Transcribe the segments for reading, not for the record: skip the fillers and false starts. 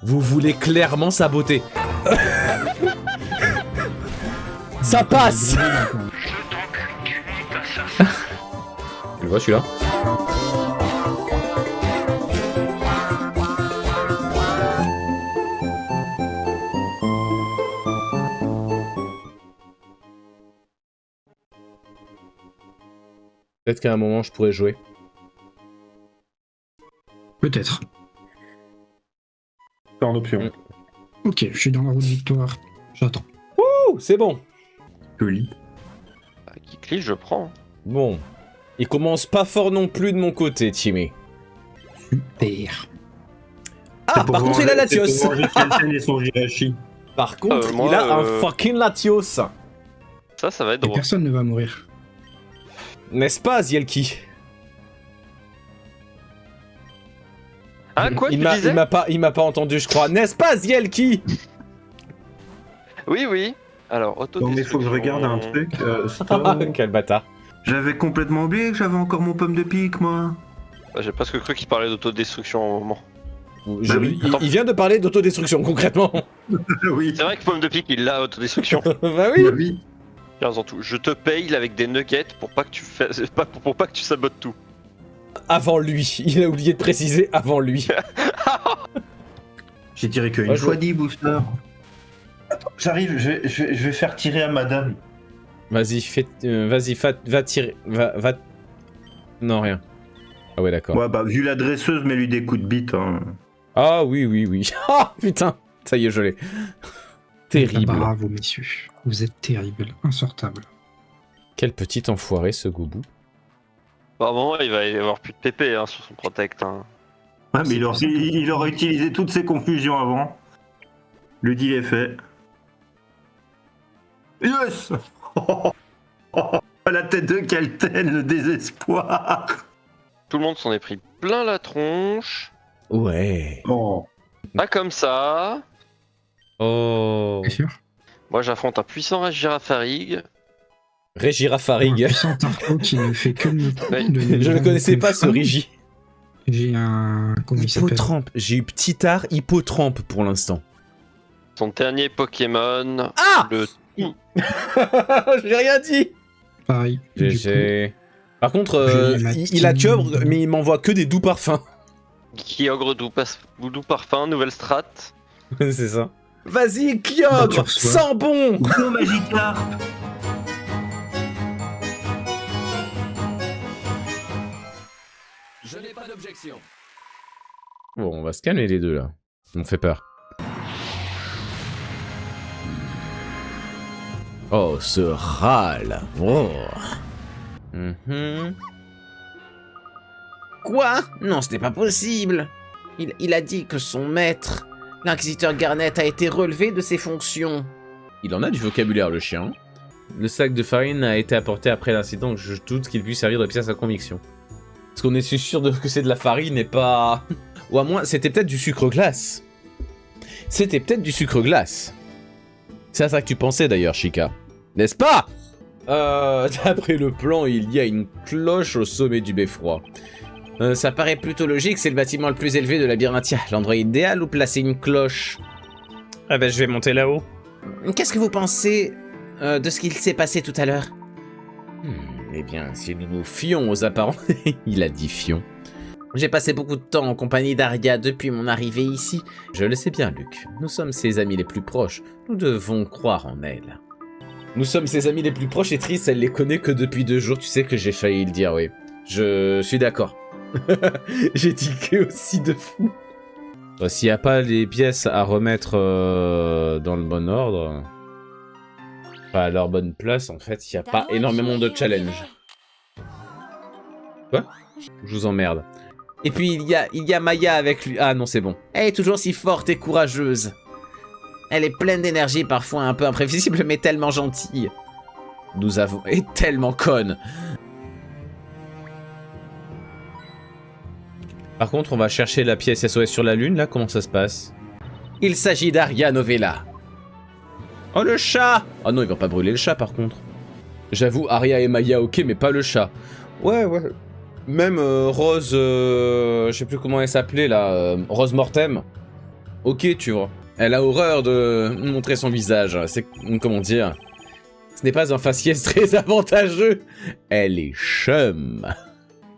Vous voulez clairement saboter. Ça passe. Tu le vois celui-là? Peut-être qu'à un moment je pourrais jouer. Peut-être. C'est en option. Ok, je suis dans la roue de victoire. J'attends. Ouh, c'est bon. Joli. Qui clique, je prends. Bon. Il commence pas fort non plus de mon côté, Timmy. Super. Ah, par contre, il a Latios. C'est pour venger Kelten et son Jirachi. Par contre, moi, il a un fucking Latios. Ça va être Et drôle. personne ne va mourir. N'est-ce pas, Zielki? Ah, quoi, tu il disais? m'a pas entendu, je crois. N'est-ce pas, Zielki? Oui, oui. Alors, Non mais faut que je regarde un truc. Stop. Quel bâtard. J'avais complètement oublié que j'avais encore mon pomme de pique, moi. J'ai presque cru qu'il parlait d'autodestruction à un moment. oui. Il vient de parler d'autodestruction, concrètement. Oui. C'est vrai que pomme de pique, il l'a autodestruction. Bah oui. Oui. 15 en tout. Je te paye avec des nuggets pour pas que tu fasses, pour pas que tu sabotes tout. Avant lui. Il a oublié de préciser avant lui. J'ai tiré qu'une Ouais, fois je- 10 boosters. Attends, j'arrive, je vais faire tirer à madame. Vas-y, va tirer. Va. Non, rien. Ah ouais, d'accord. Ouais, bah, vu la dresseuse, mets-lui des coups de bite. Hein. Ah oui. Ah putain. Ça y est, je l'ai. Terrible. Bravo, messieurs. Vous êtes terribles. Insortables. Quel petit enfoiré, ce Goubou. Apparemment, il va y avoir plus de PP hein, sur son protect. Hein. Ouais, mais il aurait utilisé toutes ses confusions avant. Le deal est fait. Yes. La tête de Kelten, le désespoir. Tout le monde s'en est pris plein la tronche. Ouais. Oh. Pas comme ça. Oh. Bien sûr. Moi, j'affronte un puissant Girafarig. Régira Un Farig. puissant Tarko qui ne fait que me... Ouais. de me Je ne vendre connaissais comme pas ce femme. Régi. J'ai un... Comment il s'appelle? Hippotrampe. J'ai eu petit art Hippotrampe pour l'instant. Son dernier Pokémon. Ah Le J'ai rien dit. Pareil. Du coup, GG. Par contre, J'ai ma il a team. Kyogre, mais il m'envoie que des doux parfums. Kyogre doux parfum, nouvelle strat. C'est ça. Vas-y, Bah, tu Kyogre, reçois. sens bon. Go Magikarp. Je n'ai pas d'objection. Bon, on va se calmer les deux là. Ça me fait peur. Oh, ce râle. Oh. Quoi? Non, ce n'est pas possible. Il a dit que son maître, l'inquisiteur Garnet, a été relevé de ses fonctions. Il en a du vocabulaire, le chien. Le sac de farine a été apporté après l'incident, je doute qu'il puisse servir de pièce à conviction. Parce qu'on est sûr que c'est de la farine et pas... Ou à moins, c'était peut-être du sucre glace. C'était peut-être du sucre glace. C'est à ça que tu pensais d'ailleurs, Chica. N'est-ce pas? D'après le plan, il y a une cloche au sommet du beffroi. Ça paraît plutôt logique, c'est le bâtiment le plus élevé de Labyrinthium. L'endroit idéal où placer une cloche. Ah bah je vais monter là-haut. Qu'est-ce que vous pensez de ce qu'il s'est passé tout à l'heure? Eh bien, si nous nous fions aux apparences... Il a dit fion. J'ai passé beaucoup de temps en compagnie d'Aria depuis mon arrivée ici. Je le sais bien, Luc. Nous sommes ses amis les plus proches. Nous devons croire en elle. Nous sommes ses amis les plus proches et Triss, elle les connaît que depuis 2 jours. Tu sais que j'ai failli le dire, oui. Je suis d'accord. J'ai tiqué aussi de fou. S'il n'y a pas les pièces à remettre dans le bon ordre, pas à leur bonne place, en fait, il n'y a pas énormément de challenge. Quoi? Je vous emmerde. Et puis il y a Maya avec lui. Ah non, c'est bon. Elle est toujours si forte et courageuse. Elle est pleine d'énergie, parfois un peu imprévisible, mais tellement gentille. Nous avons... Et tellement conne. Par contre, on va chercher la pièce SOS sur la lune, là, comment ça se passe? Il s'agit d'Aria Novella. Oh, le chat! Oh non, il va pas brûler le chat, par contre. J'avoue, Aria et Maya, ok, mais pas le chat. Ouais. Même Rose... je sais plus comment elle s'appelait, là. Rose Mortem. ok, tu vois. Elle a horreur de montrer son visage. C'est, comment dire, ce n'est pas un faciès très avantageux. Elle est chum.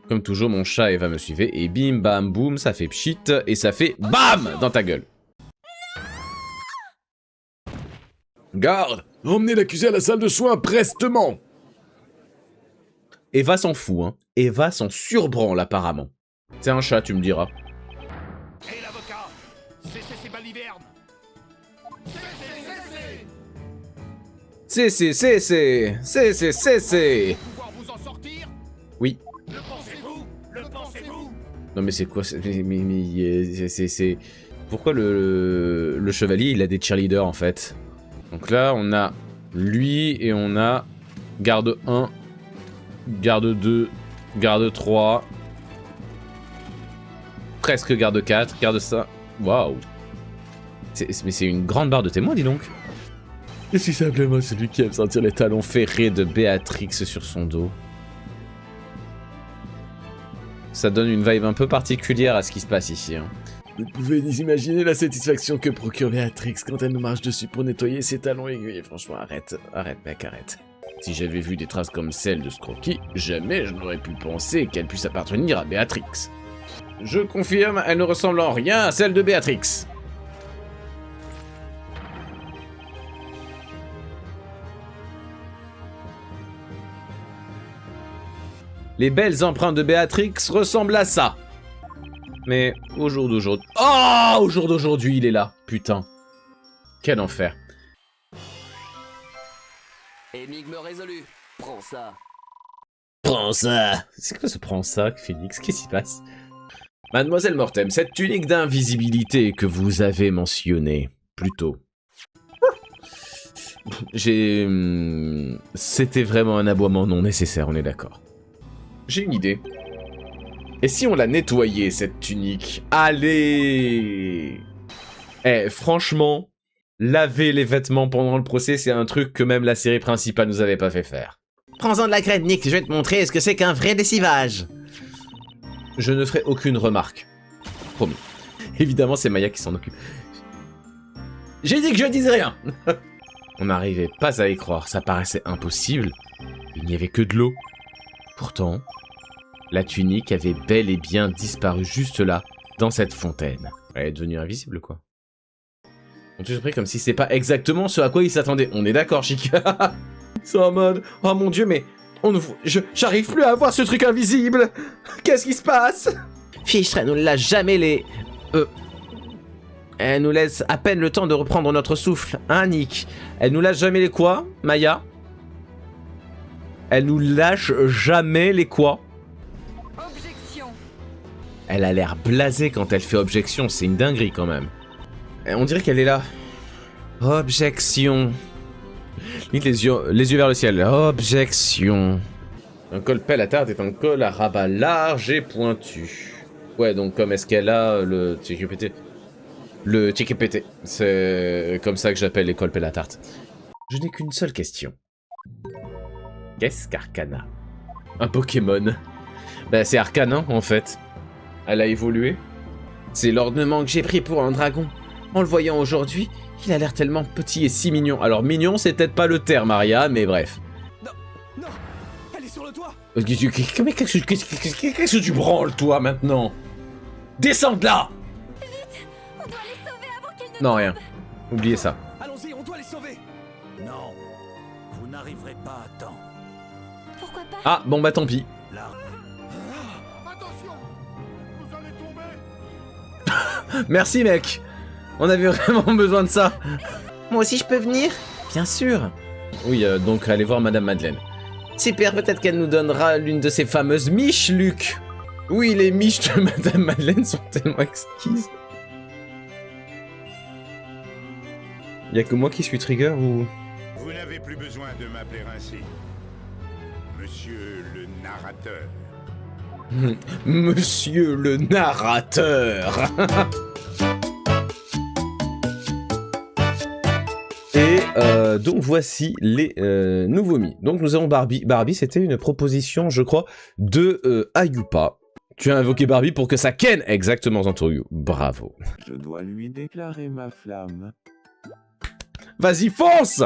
Comme toujours, mon chat va me suivre. Et bim, bam, boum, ça fait pchit. Et ça fait BAM dans ta gueule. Garde, emmenez l'accusé à la salle de soins prestement. Eva s'en fout, hein. Eva s'en surbranle apparemment. C'est un chat, tu me diras. Hé l'avocat, cessez ces balivernes. C'est. Pouvoir vous en sortir? Oui. Le pensez-vous? Le pensez-vous? Non mais c'est quoi c'est... Pourquoi le chevalier, il a des cheerleaders en fait? Donc là, on a lui et on a garde 1, garde 2, garde 3, presque garde 4, garde 5. Waouh! Mais c'est une grande barre de témoins, dis donc. Et si simplement celui qui aime sentir les talons ferrés de Béatrix sur son dos. Ça donne une vibe un peu particulière à ce qui se passe ici. Hein. Vous pouvez nous imaginer la satisfaction que procure Béatrix quand elle nous marche dessus pour nettoyer ses talons aiguilles. Franchement, arrête mec, arrête. Si j'avais vu des traces comme celles de ce croquis, jamais je n'aurais pu penser qu'elle puisse appartenir à Béatrix. Je confirme, elle ne ressemble en rien à celle de Béatrix. Les belles empreintes de Béatrix ressemblent à ça. Mais au jour d'aujourd'hui... Oh, au jour d'aujourd'hui, il est là. Putain. Quel enfer. Énigme résolue. Prends ça. Prends ça. C'est quoi ce prends ça, Phoenix? Qu'est-ce qui se passe? Mademoiselle Mortem, cette tunique d'invisibilité que vous avez mentionnée plus tôt. C'était vraiment un aboiement non nécessaire, on est d'accord. J'ai une idée. Et si on la nettoyait, cette tunique? Allez! Eh, franchement, laver les vêtements pendant le procès, c'est un truc que même la série principale nous avait pas fait faire. Prends-en de la graine, Nick, je vais te montrer ce que c'est qu'un vrai lessivage. Je ne ferai aucune remarque. Promis. Évidemment, c'est Maya qui s'en occupe. J'ai dit que je disais rien. On n'arrivait pas à y croire, ça paraissait impossible. Il n'y avait que de l'eau. Pourtant, la tunique avait bel et bien disparu juste là, dans cette fontaine. Elle est devenue invisible, quoi. On te pris comme si c'est pas exactement ce à quoi il s'attendait. On est d'accord, Chica. C'est en mode, oh mon dieu, mais j'arrive plus à voir ce truc invisible. Qu'est-ce qui se passe? Fichtre, elle nous lâche jamais les... Elle nous laisse à peine le temps de reprendre notre souffle, hein, Nick? Elle nous lâche jamais les quoi, Maya? Elle nous lâche jamais les quoi? Objection. Elle a l'air blasée quand elle fait objection, c'est une dinguerie quand même. Et on dirait qu'elle est là. Objection. Limite les yeux vers le ciel. Objection. Un col pelle à tarte est un col à rabat large et pointu. Ouais, donc comme est-ce qu'elle a le TQPT? Le TQPT. C'est comme ça que j'appelle les cols pelle à tarte. Je n'ai qu'une seule question. Qu'est-ce qu'Arcana? Un Pokémon. Bah c'est Arcana en fait. Elle a évolué. C'est l'ornement que j'ai pris pour un dragon. En le voyant aujourd'hui, il a l'air tellement petit et si mignon. Alors mignon c'est peut-être pas le terme Aria, mais bref. Non, non, elle est sur le toit. Qu'est-ce que tu branles toi maintenant? Descends de là! Vite, on doit les sauver avant qu'ils ne... Non rien. Oubliez ça. Allons-y, on doit les sauver. Non, vous n'arriverez pas à temps. Pourquoi pas? Ah bon bah tant pis. Là, Attention, vous allez tomber. Merci mec. On avait vraiment besoin de ça. Moi aussi je peux venir? Bien sûr. Oui, donc allez voir Madame Madeleine. Super, peut-être qu'elle nous donnera l'une de ces fameuses miches, Luc. Oui, les miches de Madame Madeleine sont tellement exquises. Y'a que moi qui suis trigger ou... Vous n'avez plus besoin de m'appeler ainsi. Monsieur le narrateur. Monsieur le narrateur. Et donc voici les nouveaux mis. Donc nous avons Barbie. Barbie, c'était une proposition, je crois, de Ayupa, Tu as invoqué Barbie pour que ça ken. Exactement, Zantoryu. Bravo. Je dois lui déclarer ma flamme. Vas-y, fonce.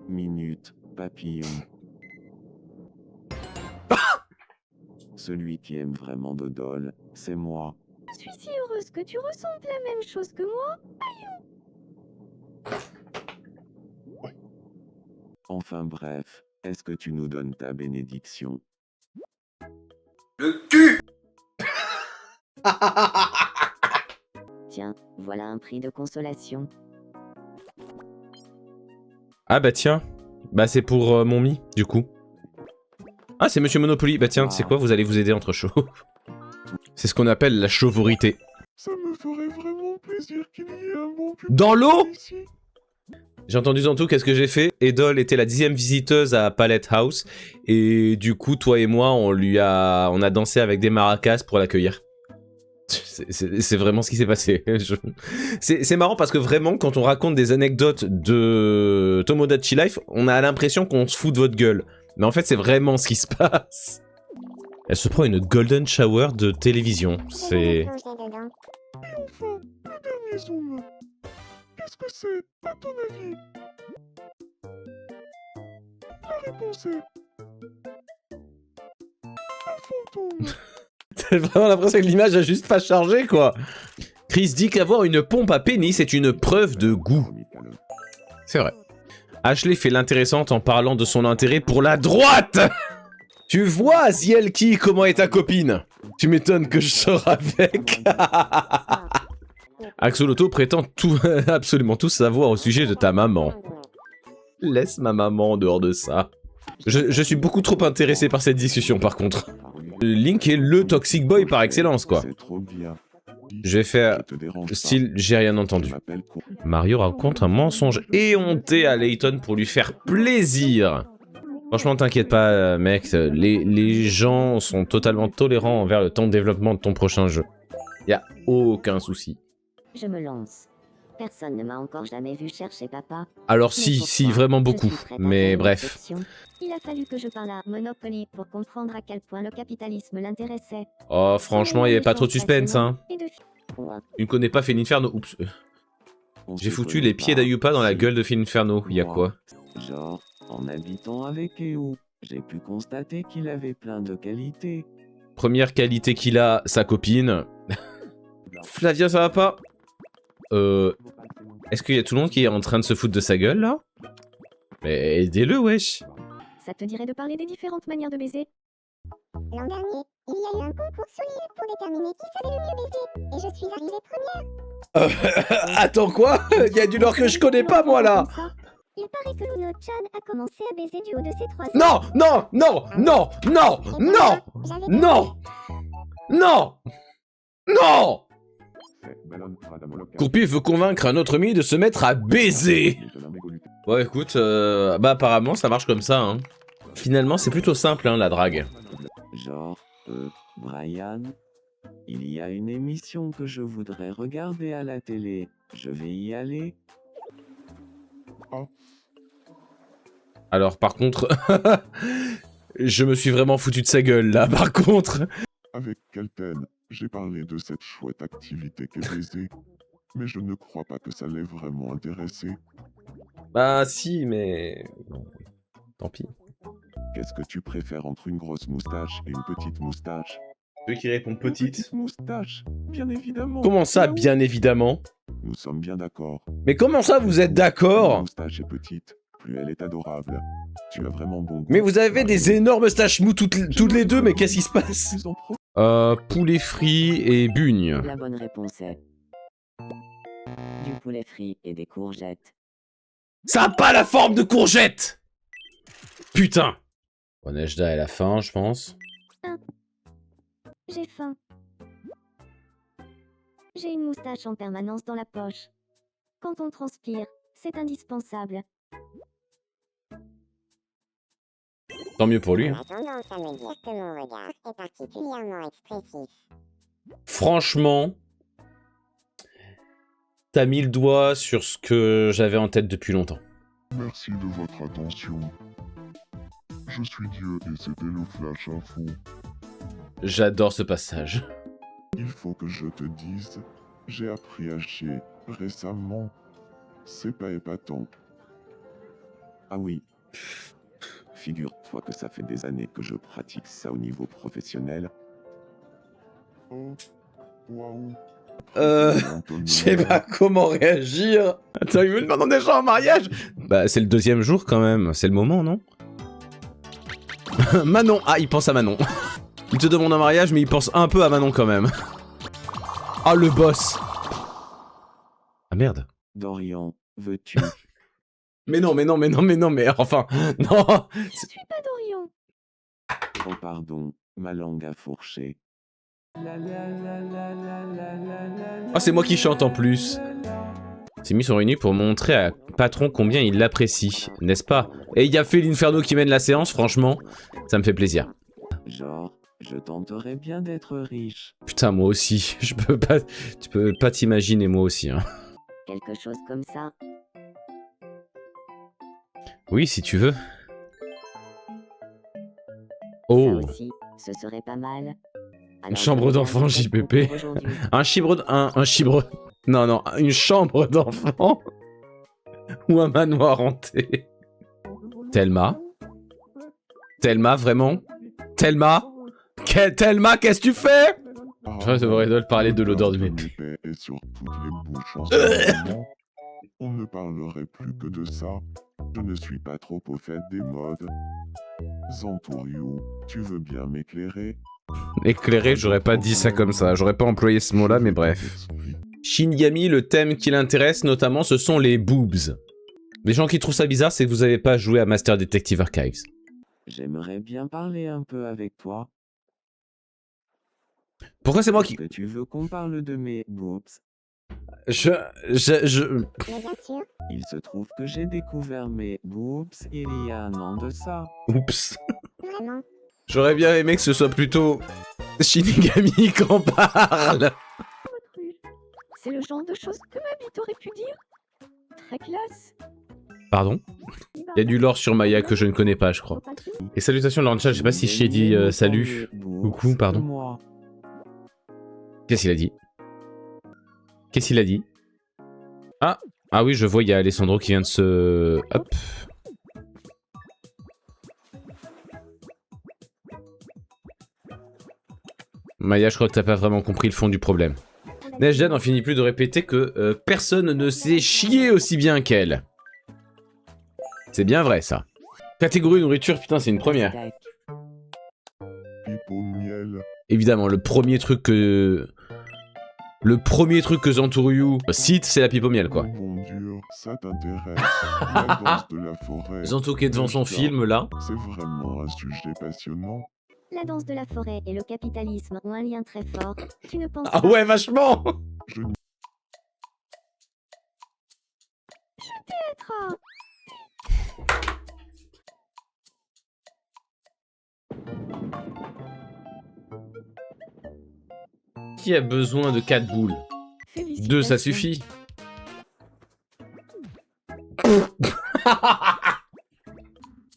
Minute, papillon. Celui qui aime vraiment Dodol, c'est moi. Je suis si heureuse que tu ressentes la même chose que moi. Enfin bref, est-ce que tu nous donnes ta bénédiction? Tiens, voilà un prix de consolation. Ah bah tiens. Bah c'est pour mon mi, du coup. Ah, c'est Monsieur Monopoly. Bah tiens, c'est quoi? Vous allez vous aider entre chauves. C'est ce qu'on appelle la chauvorité. Ça me ferait vraiment plaisir qu'il y ait un bon public Dans l'eau? ici. J'ai entendu Zanto, qu'est-ce que j'ai fait? Edol était la 10e visiteuse à Palette House. Et du coup, toi et moi, on a dansé avec des maracas pour l'accueillir. C'est vraiment ce qui s'est passé. C'est marrant parce que vraiment, quand on raconte des anecdotes de Tomodachi Life, on a l'impression qu'on se fout de votre gueule. Mais en fait, c'est vraiment ce qui se passe. Elle se prend une golden shower de télévision. C'est... Enfin, le dernier zoom. Qu'est-ce que c'est, à ton avis? La réponse est... un fantôme. T'as vraiment l'impression que l'image a juste pas chargé, quoi. Chris dit qu'avoir une pompe à pénis est une preuve de goût. C'est vrai. Ashley fait l'intéressante en parlant de son intérêt pour la droite. Tu vois, Zielki, comment est ta copine? Tu m'étonnes que je sors avec. Axolotl prétend tout, absolument tout savoir au sujet de ta maman. Laisse ma maman en dehors de ça. Je suis beaucoup trop intéressé par cette discussion, par contre. Link est le toxic boy par excellence, quoi. C'est trop bien. Je vais faire... Ça te dérange Style, j'ai rien pas. entendu. Je m'appelle Con- Mario raconte un mensonge éhonté à Layton pour lui faire plaisir. Franchement, t'inquiète pas, mec, les gens sont totalement tolérants envers le temps de développement de ton prochain jeu. Y a aucun souci. Je me lance. Personne ne m'a encore jamais vu chercher papa. Alors Mais si, pourquoi? vraiment Je beaucoup, suis prête à mais faire une bref. exception. Il a fallu que je parle à Monopoly pour comprendre à quel point le capitalisme l'intéressait. Oh, franchement, y avait pas trop de suspense, hein. Et de... Tu ne connais pas Felinferno? Oups. On J'ai se foutu connaît les pieds pas. d'Ayupa dans la Si. gueule de Felinferno. Y a quoi? Genre, en habitant avec Eo, j'ai pu constater qu'il avait plein de qualités. Première qualité qu'il a, sa copine. Flavia, ça va pas? Est-ce qu'il y a tout le monde qui est en train de se foutre de sa gueule, là? Mais aidez-le, wesh. Ça te dirait de parler des différentes manières de baiser? L'an dernier, il y a eu un concours solide pour déterminer qui savait le mieux baiser, et je suis arrivée première. Attends, quoi? Il y a du lore que je connais pas, moi, là. Comme ça, il paraît que Luno-chan a commencé à baiser du haut de ses 3 ans. Non, non, non, non, non, Et non, j'avais non, non, non. Courpier veut convaincre un autre ami de se mettre à baiser. Ouais, écoute, bah apparemment ça marche comme ça, hein. Finalement, c'est plutôt simple, hein, la drague. Genre, Brian, il y a une émission que je voudrais regarder à la télé. Je vais y aller. Alors, par contre, je me suis vraiment foutu de sa gueule, là, par contre. Avec quelle peine j'ai parlé de cette chouette activité qu'est baiser, mais je ne crois pas que ça l'ait vraiment intéressé. Bah si, mais... Bon, tant pis. Qu'est-ce que tu préfères entre une grosse moustache et une petite moustache? Celui qui répond petite. Moustache, bien évidemment. Comment ça, bien évidemment? Nous sommes bien d'accord. Mais comment ça, vous êtes Plus la d'accord? moustache est petite, plus elle est adorable. Tu as vraiment bon goût. Mais vous avez des énormes moustaches mous toutes les deux, mais qu'est-ce qui se passe? Poulet frit et bugne. La bonne réponse est... du poulet frit et des courgettes. Ça a pas la forme de courgette! Putain! Bon, Nejda, elle a faim, je pense. J'ai faim. J'ai une moustache en permanence dans la poche. Quand on transpire, c'est indispensable. Tant mieux pour lui. J'ai tendance à me dire que mon regard est particulièrement expressif. Franchement, t'as mis le doigt sur ce que j'avais en tête depuis longtemps. Merci de votre attention. Je suis Dieu et c'était le flash info. J'adore ce passage. Il faut que je te dise, j'ai appris à chier récemment. C'est pas épatant. Ah oui. Figure-toi que ça fait des années que je pratique ça au niveau professionnel. Oh, waouh. Je sais pas comment réagir. Attends, il me demande déjà en mariage. Bah, c'est le deuxième jour quand même. C'est le moment, non? Manon. Ah, il pense à Manon. Il te demande un mariage, mais il pense un peu à Manon quand même. Ah, le boss. Ah, merde. Dorian, veux-tu? Mais non, mais enfin, non. Je suis pas Dorian. Oh pardon, ma langue a fourché. Ah, c'est moi qui chante en plus. Ces amis sont réunis pour montrer à Patron combien il l'apprécie, n'est-ce pas? Et il y a fait l'Inferno qui mène la séance, franchement, ça me fait plaisir. Genre, je tenterais bien d'être riche. Putain, moi aussi, je peux pas... Tu peux pas t'imaginer, moi aussi, hein. Quelque chose comme ça. Oui, si tu veux. Oh. Ça aussi, ce serait pas mal. Une chambre d'enfant, JPP. Un chibre... Un chibre... Non, une chambre d'enfant. Ou un manoir hanté. Thelma? Thelma, vraiment? Thelma? Thelma, qu'est-ce que tu fais? Je devrais de parler de l'odeur de mes pieds. Et sur toutes les bouches en ce moment, on ne parlerait plus que de ça. Je ne suis pas trop au fait des modes. Zantouriou, tu veux bien m'éclairer? Éclairer, j'aurais pas dit ça comme ça. J'aurais pas employé ce mot-là, mais bref. Shinigami, le thème qui l'intéresse notamment, ce sont les boobs. Les gens qui trouvent ça bizarre, c'est que vous avez pas joué à Master Detective Archives. J'aimerais bien parler un peu avec toi. Pourquoi c'est moi qui... Est-ce que tu veux qu'on parle de mes boobs? Mais bien sûr. Il se trouve que j'ai découvert mes boobs il y a un an de ça. Oups. Vraiment. J'aurais bien aimé que ce soit plutôt Shinigami qui en parle. C'est le genre de choses que ma bite aurait pu dire. Très classe. Pardon? Il y a du lore sur Maya que je ne connais pas, je crois. Et salutations Lancha, je sais pas si je t'ai dit salut. Coucou, pardon. Qu'est-ce qu'il a dit? Qu'est-ce qu'il a dit? Ah! Ah oui, je vois, il y a Alessandro qui vient de se... Hop. Maya, je crois que t'as pas vraiment compris le fond du problème. Nejda n'en finit plus de répéter que personne ne sait chier aussi bien qu'elle. C'est bien vrai, ça. Catégorie nourriture, putain, c'est une première. Pipo miel. Évidemment, le premier truc que Zantouriou cite, c'est la pipe au miel, quoi. Oh mon Dieu, ça t'intéresse. La danse de la forêt. Zanto qui est devant son film, là. C'est vraiment un sujet passionnant. La danse de la forêt et le capitalisme ont un lien très fort. Tu ne penses Ah pas? ouais, vachement! Peut-être. Qui a besoin de 4 boules? 2, ça suffit.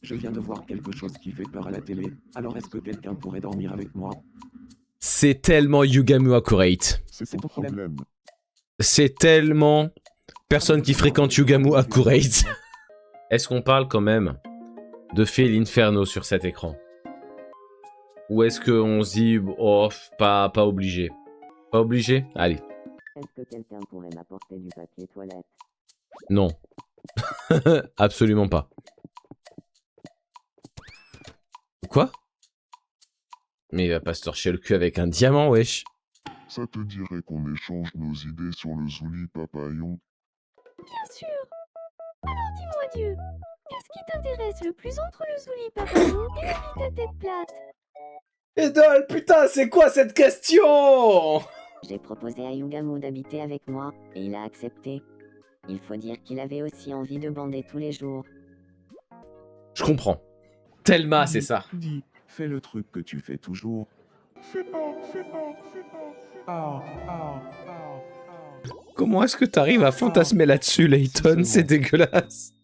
Je viens de voir quelque chose qui fait peur à la télé. Alors est-ce que quelqu'un pourrait dormir avec moi? C'est tellement Yugamu Accurate. C'est ton problème. C'est tellement personne qui fréquente Yugamu Accurate. Est-ce qu'on parle quand même de Fée l'Inferno sur cet écran? Ou est-ce qu'on se dit, oh, pas obligé? Pas obligé? Allez. Est-ce que quelqu'un pourrait m'apporter du papier toilette? Non. Absolument pas. Quoi? Mais il va pas se torcher le cul avec un diamant, wesh. Ça te dirait qu'on échange nos idées sur le Zouli Papillon? Bien sûr. Alors dis-moi Dieu, qu'est-ce qui t'intéresse le plus entre le Zouli Papillon et la bite à tête plate? Idole, putain, c'est quoi cette question? J'ai proposé à Yugamu d'habiter avec moi, et il a accepté. Il faut dire qu'il avait aussi envie de bander tous les jours. Je comprends. Thelma, c'est ça. Dis, fais le truc que tu fais toujours. Comment est-ce que t'arrives à fantasmer là-dessus, Layton? C'est dégueulasse.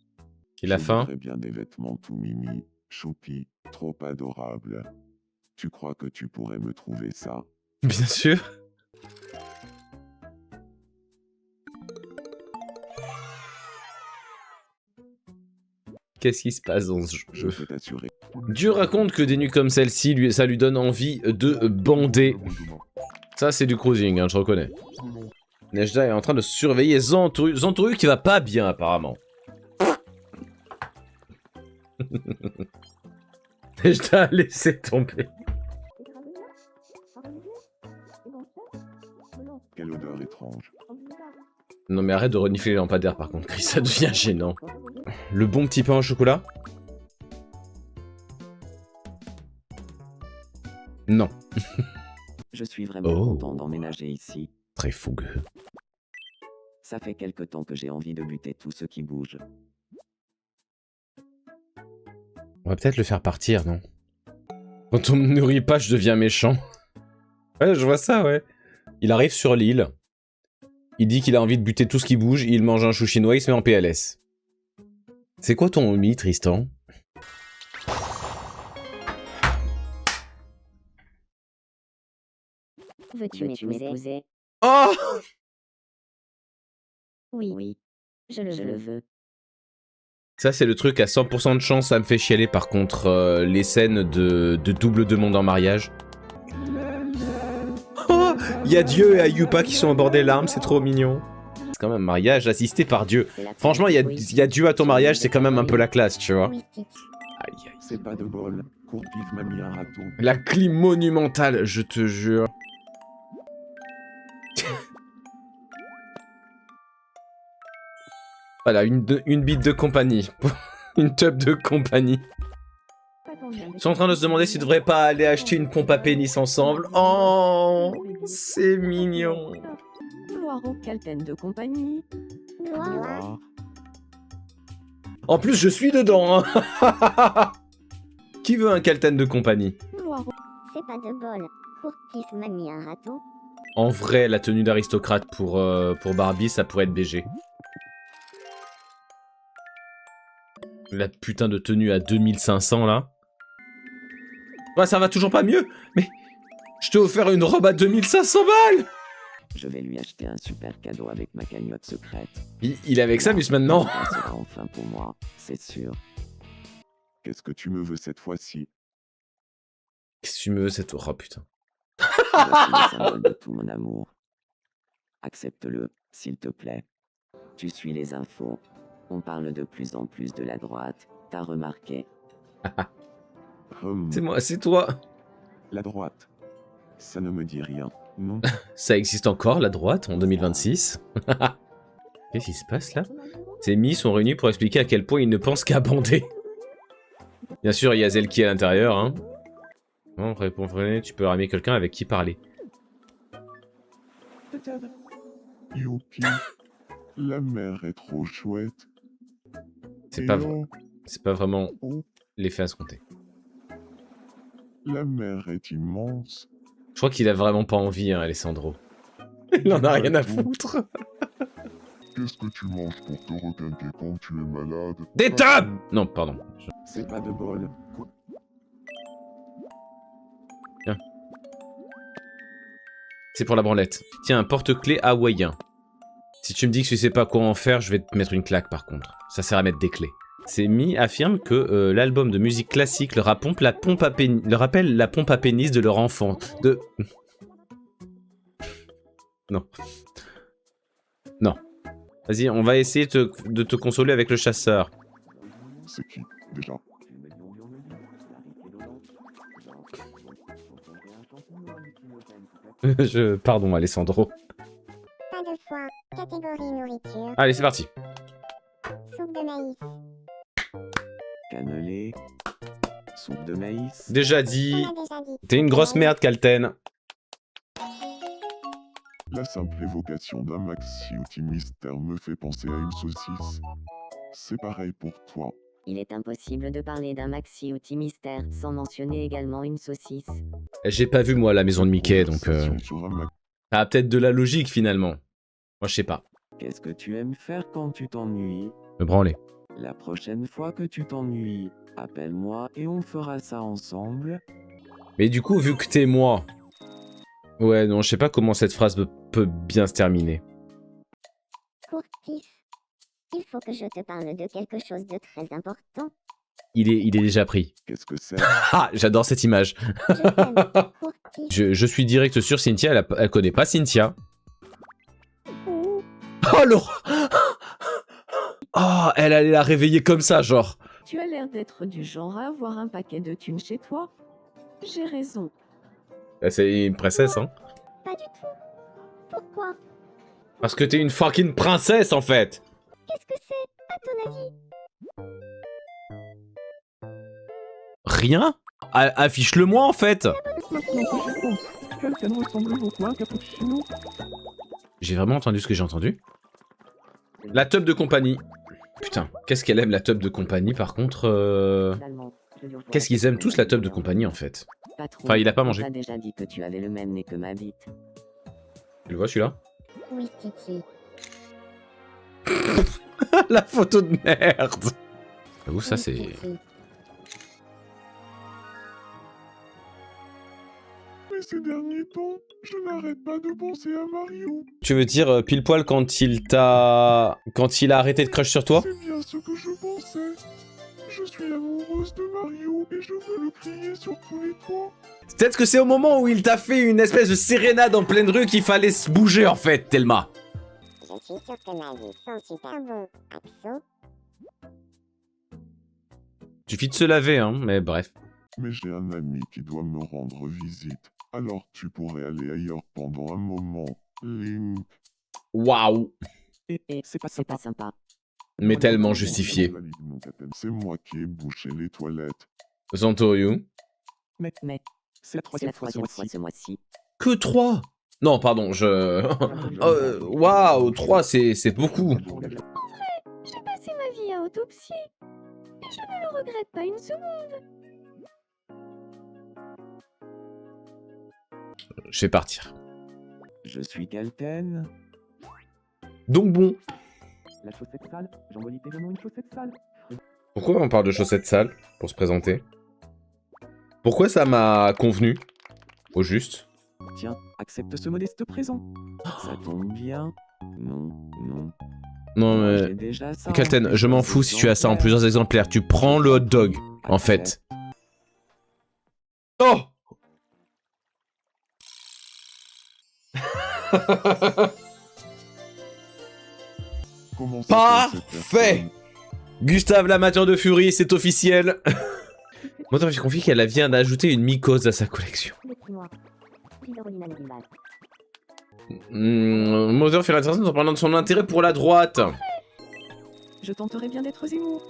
Il a faim? Très bien des vêtements tout mimi. Choupi, trop adorable. Tu crois que tu pourrais me trouver ça? Bien sûr. Qu'est-ce qui se passe dans ce Je jeu? peux t'assurer. Dieu raconte que des nuits comme celle-ci, ça lui donne envie de bander. Ça, c'est du cruising, hein, je reconnais. Nejda est en train de surveiller Zantoru. Zantoru qui va pas bien, apparemment. Nejda, laissez tomber. Quelle odeur étrange. Non mais arrête de renifler les lampadaires par contre, Chris, ça devient gênant. Le bon petit pain au chocolat? Non. Je suis vraiment content d'emménager ici. Très fougueux. Ça fait quelque temps que j'ai envie de buter tout ce qui bouge. On va peut-être le faire partir, non? Quand on me nourrit pas, je deviens méchant. Ouais, je vois ça, ouais. Il arrive sur l'île. Il dit qu'il a envie de buter tout ce qui bouge. Il mange un chou chinois, il se met en PLS. C'est quoi ton hobby, Tristan? Veux-tu m'épouser? Oh! Oui, je le veux. Ça, c'est le truc à 100% de chance, ça me fait chialer par contre, les scènes de double demande en mariage. Oh! Il y a Dieu et Ayupa qui sont au bord des larmes, c'est trop mignon. C'est quand même un mariage assisté par Dieu. Franchement, il y a Dieu à ton mariage, c'est quand même un peu la classe, tu vois. Aïe, aïe. C'est pas de bol. Courpif m'a mis un râteau. La clim monumentale, je te jure. Voilà, une bite de compagnie. Une tub de compagnie. Ils sont en train de se demander s'ils devraient pas aller acheter une pompe à pénis ensemble. Oh, c'est mignon. Gloire au Calten de compagnie. Gloire. En plus, je suis dedans. Hein. Qui veut un Calten de compagnie? C'est pas de bol. Courpif m'a mis un râteau. En vrai, la tenue d'aristocrate pour Barbie, ça pourrait être BG. La putain de tenue à 2500 là. Ouais, ça va toujours pas mieux. Mais je t'ai offert une robe à 2500 balles. Je vais lui acheter un super cadeau avec ma cagnotte secrète. Il est avec Samus maintenant. Ça sera enfin pour moi, c'est sûr. Qu'est-ce que tu me veux cette fois-ci? Qu'est-ce que tu me veux cette... Oh putain. Voici le symbole de tout mon amour. Accepte-le, s'il te plaît. Tu suis les infos. On parle de plus en plus de la droite, t'as remarqué? C'est moi, c'est toi. La droite. Ça ne me dit rien, non? Ça existe encore, la droite, en 2026. Qu'est-ce qui se passe là? Ces mis sont réunis pour expliquer à quel point ils ne pensent qu'à bander. Bien sûr, il y a Zelki à l'intérieur, hein. Bon, répondre, tu peux ramener quelqu'un avec qui parler. Youpi. La mer est trop chouette. C'est pas vrai. C'est pas vraiment l'effet escompté. La mer est immense. Je crois qu'il a vraiment pas envie, hein, Alessandro. Il en a rien à foutre. Qu'est-ce que tu manges pour te requinquer quand tu es malade? Des tables! Non, pardon. C'est pas de bol. Tiens. C'est pour la branlette. Tiens, un porte-clés hawaïen. Si tu me dis que tu sais pas quoi en faire, je vais te mettre une claque par contre. Ça sert à mettre des clés. Semi affirme que l'album de musique classique leur rappelle la pompe à pénis de leur enfant. Non. Non. Vas-y, on va essayer de te consoler avec le chasseur. C'est qui, déjà? Pardon, Alessandro. Pas de foie. Catégorie nourriture. Allez, c'est parti. Soupe de maïs. Cannelé. Soupe de maïs. Déjà dit. On a déjà dit. T'es une grosse merde, Calten. La simple évocation d'un maxi mystère me fait penser à une saucisse. C'est pareil pour toi. Il est impossible de parler d'un maxi outil mystère sans mentionner également une saucisse. J'ai pas vu moi la maison de Mickey, donc ça a peut-être de la logique finalement. Moi je sais pas. Qu'est-ce que tu aimes faire quand tu t'ennuies? Me branler. La prochaine fois que tu t'ennuies, appelle-moi et on fera ça ensemble. Mais du coup, vu que t'es moi... Ouais, non, je sais pas comment cette phrase peut bien se terminer. Courtif, il faut que je te parle de quelque chose de très important. Il est déjà pris. Qu'est-ce que c'est? Ah, j'adore cette image. Je t'aime, Courtif. Je suis direct sur Cynthia, elle connaît pas Cynthia. Oh, l'horreur. Oh, elle allait la réveiller comme ça, genre. Tu as l'air d'être du genre à avoir un paquet de thunes chez toi. J'ai raison. Bah, c'est une princesse, hein. Pas du tout. Pourquoi? Parce que t'es une fucking princesse, en fait. Qu'est-ce que c'est, à ton avis? Rien? Affiche-le-moi, en fait. J'ai vraiment entendu ce que j'ai entendu? La teub de compagnie. Putain, qu'est-ce qu'elle aime, la teub de compagnie, par contre... Qu'est-ce qu'ils aiment tous, la teub de compagnie, en fait? Enfin, il a pas mangé. On t'a déjà dit que tu avais le même nez que ma bite. Tu le vois, celui-là? Oui, Titi. La photo de merde. J'avoue, ça, c'est... Mais ces derniers temps, je n'arrête pas de penser à Mario. Tu veux dire pile poil quand il t'a... Quand il a arrêté de crush sur toi? C'est bien ce que je pensais. Je suis amoureuse de Mario et je veux le crier sur tous les toits. Peut-être que c'est au moment où il t'a fait une espèce de sérénade en pleine rue qu'il fallait se bouger, en fait, Thelma. Je suis sûre que ma vie sent super bon. Abso. Suffit de se laver, hein, mais bref. Mais j'ai un ami qui doit me rendre visite. Alors tu pourrais aller ailleurs pendant un moment. Link. Waouh. C'est pas sympa. Mais tellement justifié. C'est moi qui ai bouché les toilettes. Zantoryu. Mais c'est la troisième fois ce mois-ci. Que 3? Non, pardon, waouh, 3, c'est beaucoup. En vrai, j'ai passé ma vie à autopsier. Et je ne le regrette pas une seconde. Je vais partir. Je suis Kelten. Donc bon. La chaussette sale, j'envoie littéralement une chaussette sale. Pourquoi on parle de chaussettes sales pour se présenter? Pourquoi ça m'a convenu? Au juste. Tiens, accepte ce modeste présent. Ça tombe bien. Non. Non mais... Kelten, je m'en fous si tu as ça en plusieurs exemplaires. Tu prends le hot dog, en fait. Oh! Parfait! Gustave l'amateur de furie, c'est officiel. Moi, j'ai confié qu'elle vient d'ajouter une mycose à sa collection. Moteur fait l'intéressant en parlant de son intérêt pour la droite. Je tenterai bien d'être Zemmour.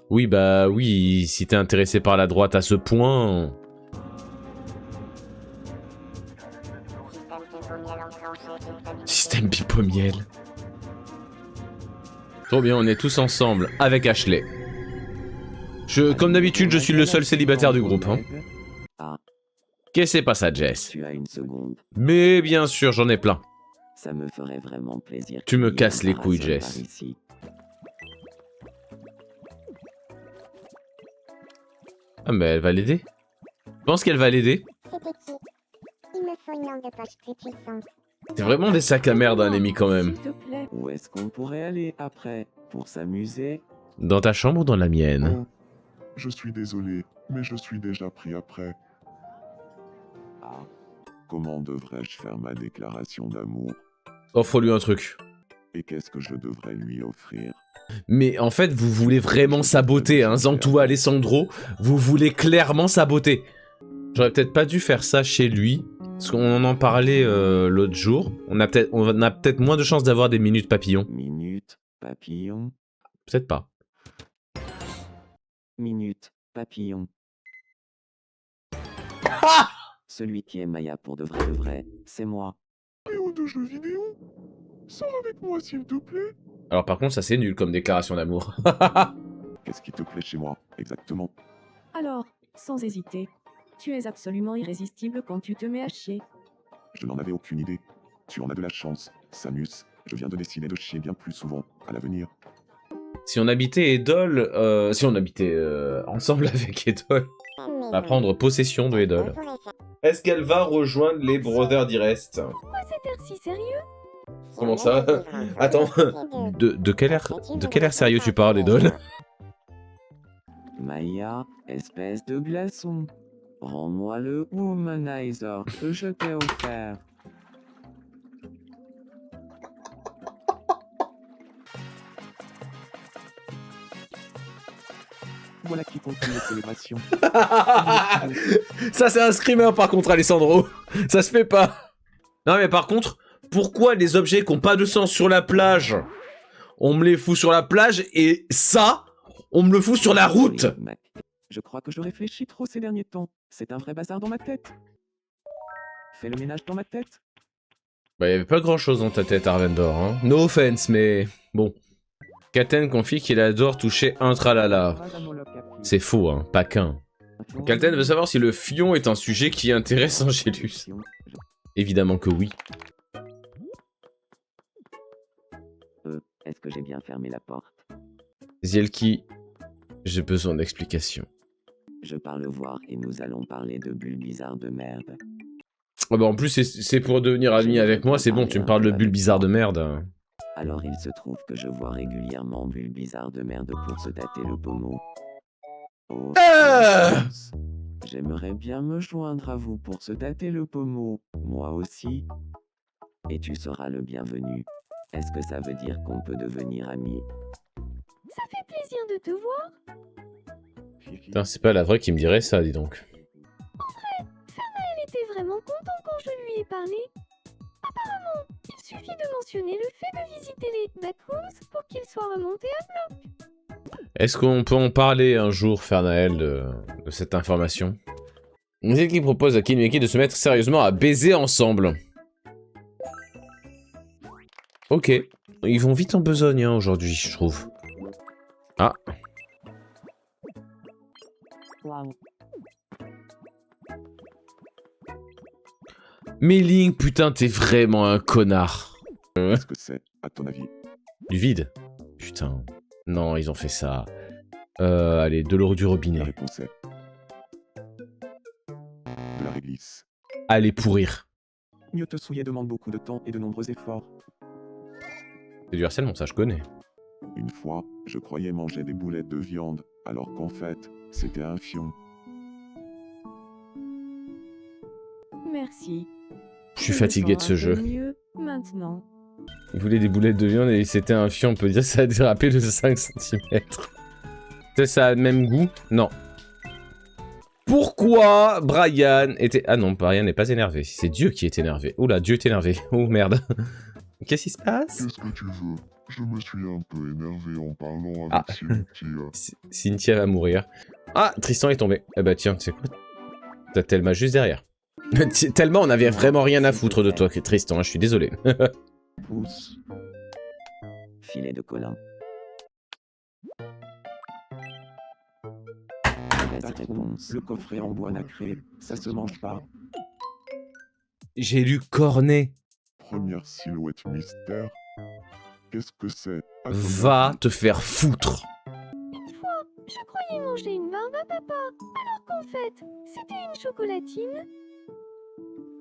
Oui, bah oui, si t'es intéressé par la droite à ce point... Système pipe au miel. Trop bien, on est tous ensemble, avec Ashley. Comme d'habitude, je suis le seul célibataire du groupe. Hein. Qu'est-ce que c'est pas ça, Jess? Tu as une seconde. Mais bien sûr, j'en ai plein. Ça me ferait vraiment plaisir. Tu me casses les couilles, Jess. Ah, mais elle va l'aider. Je pense qu'elle va l'aider. C'était qui? Il me faut une lampe de poche très puissante. C'est vraiment des sacs à merde, un ennemi, quand même. Où est-ce qu'on pourrait aller après pour s'amuser? Dans ta chambre ou dans la mienne? Je suis désolé, mais je suis déjà pris après. Ah. Comment devrais-je faire ma déclaration d'amour? Offre-lui un truc. Et qu'est-ce que je devrais lui offrir? Mais en fait, vous voulez vraiment saboter, hein, Zantua Alessandro. Vous voulez clairement saboter. J'aurais peut-être pas dû faire ça chez lui. Parce qu'on en parlait l'autre jour. On a peut-être moins de chances d'avoir des minutes papillons. Minutes papillons? Peut-être pas. Minutes papillons. Ah! Celui qui est Maya pour de vrai, c'est moi. Vidéo de jeux vidéo? Sors avec moi s'il te plaît. Alors par contre, ça c'est nul comme déclaration d'amour. Qu'est-ce qui te plaît chez moi, exactement? Alors, sans hésiter, tu es absolument irrésistible quand tu te mets à chier. Je n'en avais aucune idée. Tu en as de la chance, Samus. Je viens de décider de chier bien plus souvent, à l'avenir. Si on habitait Edol, si on habitait ensemble avec Edol, on va prendre possession de Edol. Est-ce qu'elle va rejoindre les Brothers d'Irest? Pourquoi cet air si sérieux? Comment ça? Attends, de quel air sérieux tu parles, Edol? Maya, espèce de glaçon. Rends-moi le womanizer que je t'ai offert. Voilà qui conclut la célébration. Ça, c'est un screamer, par contre, Alessandro. Ça se fait pas. Non, mais par contre, pourquoi les objets qui n'ont pas de sens sur la plage, on me les fout sur la plage, et ça, on me le fout sur la route? Je crois que je réfléchis trop ces derniers temps. C'est un vrai bazar dans ma tête. Fais le ménage dans ma tête. Bah, y avait pas grand chose dans ta tête, Arvendor, hein. No offense, mais bon. Kalten confie qu'il adore toucher un tralala. C'est faux, hein, pas qu'un. Kalten veut savoir si le fion est un sujet qui intéresse Angelus. Évidemment que oui. Est-ce que j'ai bien fermé la porte? Zielki, j'ai besoin d'explications. Je pars le voir et nous allons parler de bulles bizarres de merde. Ah bah en plus, c'est pour devenir ami avec moi, c'est bon, tu me parles de bulles bizarres de merde. Alors il se trouve que je vois régulièrement bulles bizarres de merde pour se tâter le pommeau. Oh, j'aimerais bien me joindre à vous pour se tâter le pommeau, moi aussi. Et tu seras le bienvenu. Est-ce que ça veut dire qu'on peut devenir amis? Ça fait plaisir de te voir. Putain, c'est pas la vraie qui me dirait ça, dis donc. En vrai, Fernael était vraiment content quand je lui ai parlé. Apparemment, il suffit de mentionner le fait de visiter les backrooms pour qu'il soit remonté à bloc. Est-ce qu'on peut en parler un jour, Fernael, de cette information? C'est qui propose à Kin et Mickey de se mettre sérieusement à baiser ensemble. Ok. Ils vont vite en besogne, hein, aujourd'hui, je trouve. Ah. Wow. Mais Link, putain, t'es vraiment un connard. Qu'est-ce que c'est, à ton avis? Du vide? Putain. Non, ils ont fait ça. Allez, de l'eau du robinet. La réponse est... de la réglisse. Allez, pourrir. Mieux te souiller demande beaucoup de temps et de nombreux efforts. C'est du harcèlement, ça je connais. Une fois, je croyais manger des boulettes de viande, alors qu'en fait, c'était un fion. Merci. Je suis fatigué de ce jeu. Mieux maintenant. Il voulait des boulettes de viande et c'était un fion, on peut dire ça a dérapé de 5 cm. Ça a le même goût? Non. Pourquoi Brian était... Ah non, Brian n'est pas énervé. C'est Dieu qui est énervé. Oula, Dieu est énervé. Oh merde. Qu'est-ce qui se passe? Qu'est-ce que tu veux? Je me suis un peu énervé en parlant avec Cynthia. Cynthia va mourir. Ah, Tristan est tombé. Eh bah tiens, tu sais quoi? T'as tellement juste derrière. Tellement on avait vraiment rien à foutre de toi, Tristan, hein, je suis désolé. Pouce. Filet de Colin. Mauvaise réponse. Le coffret en bois nacré, ça se mange pas. J'ai lu cornet. Première silhouette mystère. Qu'est-ce que c'est? Va te faire foutre. Une fois, je croyais manger une barbe à papa, alors qu'en fait, c'était une chocolatine.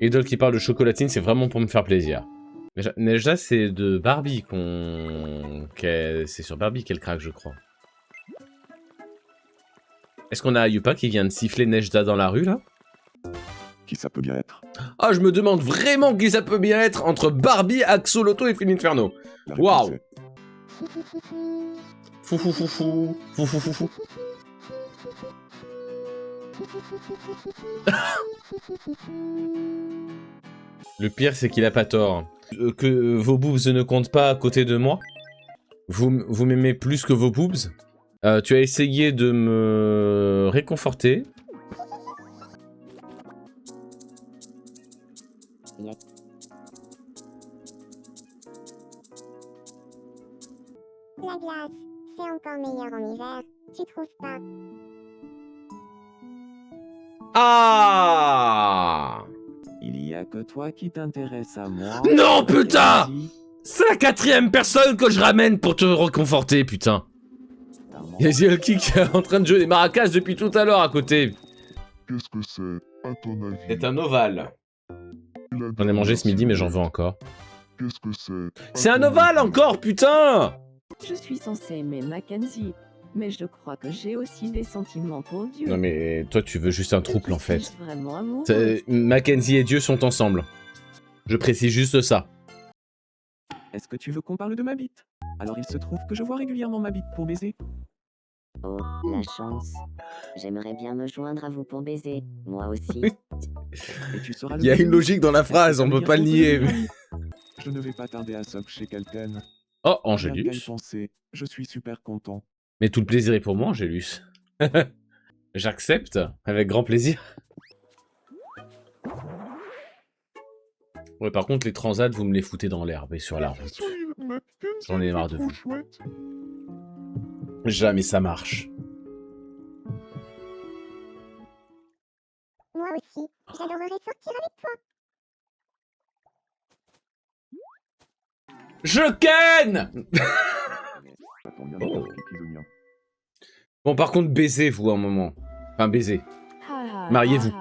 Edol qui parle de chocolatine, c'est vraiment pour me faire plaisir. Nejda, c'est de Barbie c'est sur Barbie qu'elle craque, je crois. Est-ce qu'on a Ayupa qui vient de siffler Nejda dans la rue, là? Qui ça peut bien être? Ah, je me demande vraiment qui ça peut bien être entre Barbie, Axolotl et Film Inferno. Waouh! Fou fou fou fou. Fou fou fou fou. Le pire, c'est qu'il a pas tort. Que vos boobs ne comptent pas à côté de moi? Vous m'aimez plus que vos boobs? Tu as essayé de me réconforter. La glace, c'est encore meilleur en hiver, tu trouves pas? Ah! Il y a que toi qui t'intéresse à moi. Non, putain! C'est la 4e personne que je ramène pour te réconforter, putain. charmant. Il y a Zielki qui est en train de jouer des maracas depuis tout à l'heure à côté. Qu'est-ce que c'est, à ton avis? C'est un ovale. Il a J'en ai mangé ce midi, mais j'en veux silhouette. encore. Qu'est-ce que c'est? C'est un ovale encore, putain! Je suis censé aimer Mackenzie, mais je crois que j'ai aussi des sentiments pour Dieu. Non mais toi tu veux juste un trouble en fait. Suis-je vraiment amoureuse? Mackenzie et Dieu sont ensemble. Je précise juste ça. Est-ce que tu veux qu'on parle de ma bite? Alors il se trouve que je vois régulièrement ma bite pour baiser. Oh, la chance. J'aimerais bien me joindre à vous pour baiser, moi aussi. Et tu seras le Il y a une bienvenu. logique dans la phrase, on peut pas le nier. mais- Je ne vais pas tarder à sub chez Kelten. Oh, Rien qu'à y Angélus. penser, je suis super content. Mais tout le plaisir est pour moi, Angélus. J'accepte, avec grand plaisir. Ouais, par contre, les transats, vous me les foutez dans l'herbe et sur la route. J'en ai marre de vous. Jamais ça marche. Moi aussi, j'adorerais sortir avec toi. Je ken. Oh. Bon, par contre, baisez, vous, un moment. Enfin, baisez. Mariez-vous.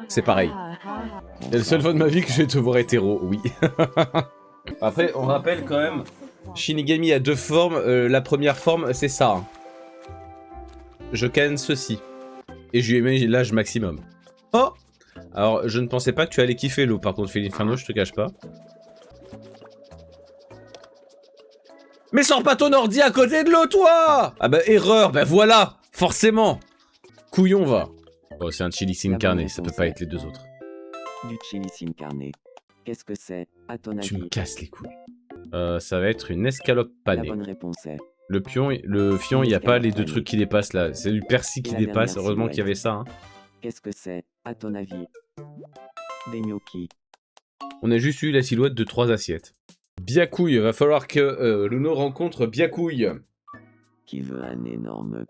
C'est pareil. C'est le seul fois de ma vie que je vais te voir hétéro, oui. Après, on rappelle quand même, Shinigami a deux formes. La première forme, c'est ça. Hein. Je ken ceci. Et je lui ai mis l'âge maximum. Oh! Alors, je ne pensais pas que tu allais kiffer l'eau, par contre, Félinferno, je te cache pas. Mais sors pas ton ordi à côté de l'eau, toi! Ah bah, erreur, bah voilà! Forcément! Couillon, va. Oh, c'est un chili sin carne, ça peut pas être les deux autres. Du chili sin carne. Qu'est-ce que c'est, à ton avis? Tu me casses les couilles. Ça va être une escalope La panée. bonne réponse est... Le fion, il n'y a pas les deux trucs qui dépassent là. C'est du persil qui La dépasse. dernière Heureusement qu'il y avait silhouette. ça. Hein. Qu'est-ce que c'est, à ton avis? Des gnocchis. On a juste eu la silhouette de 3 assiettes. Biakouille, va falloir que Luno rencontre Biakouille. Qui veut un énorme...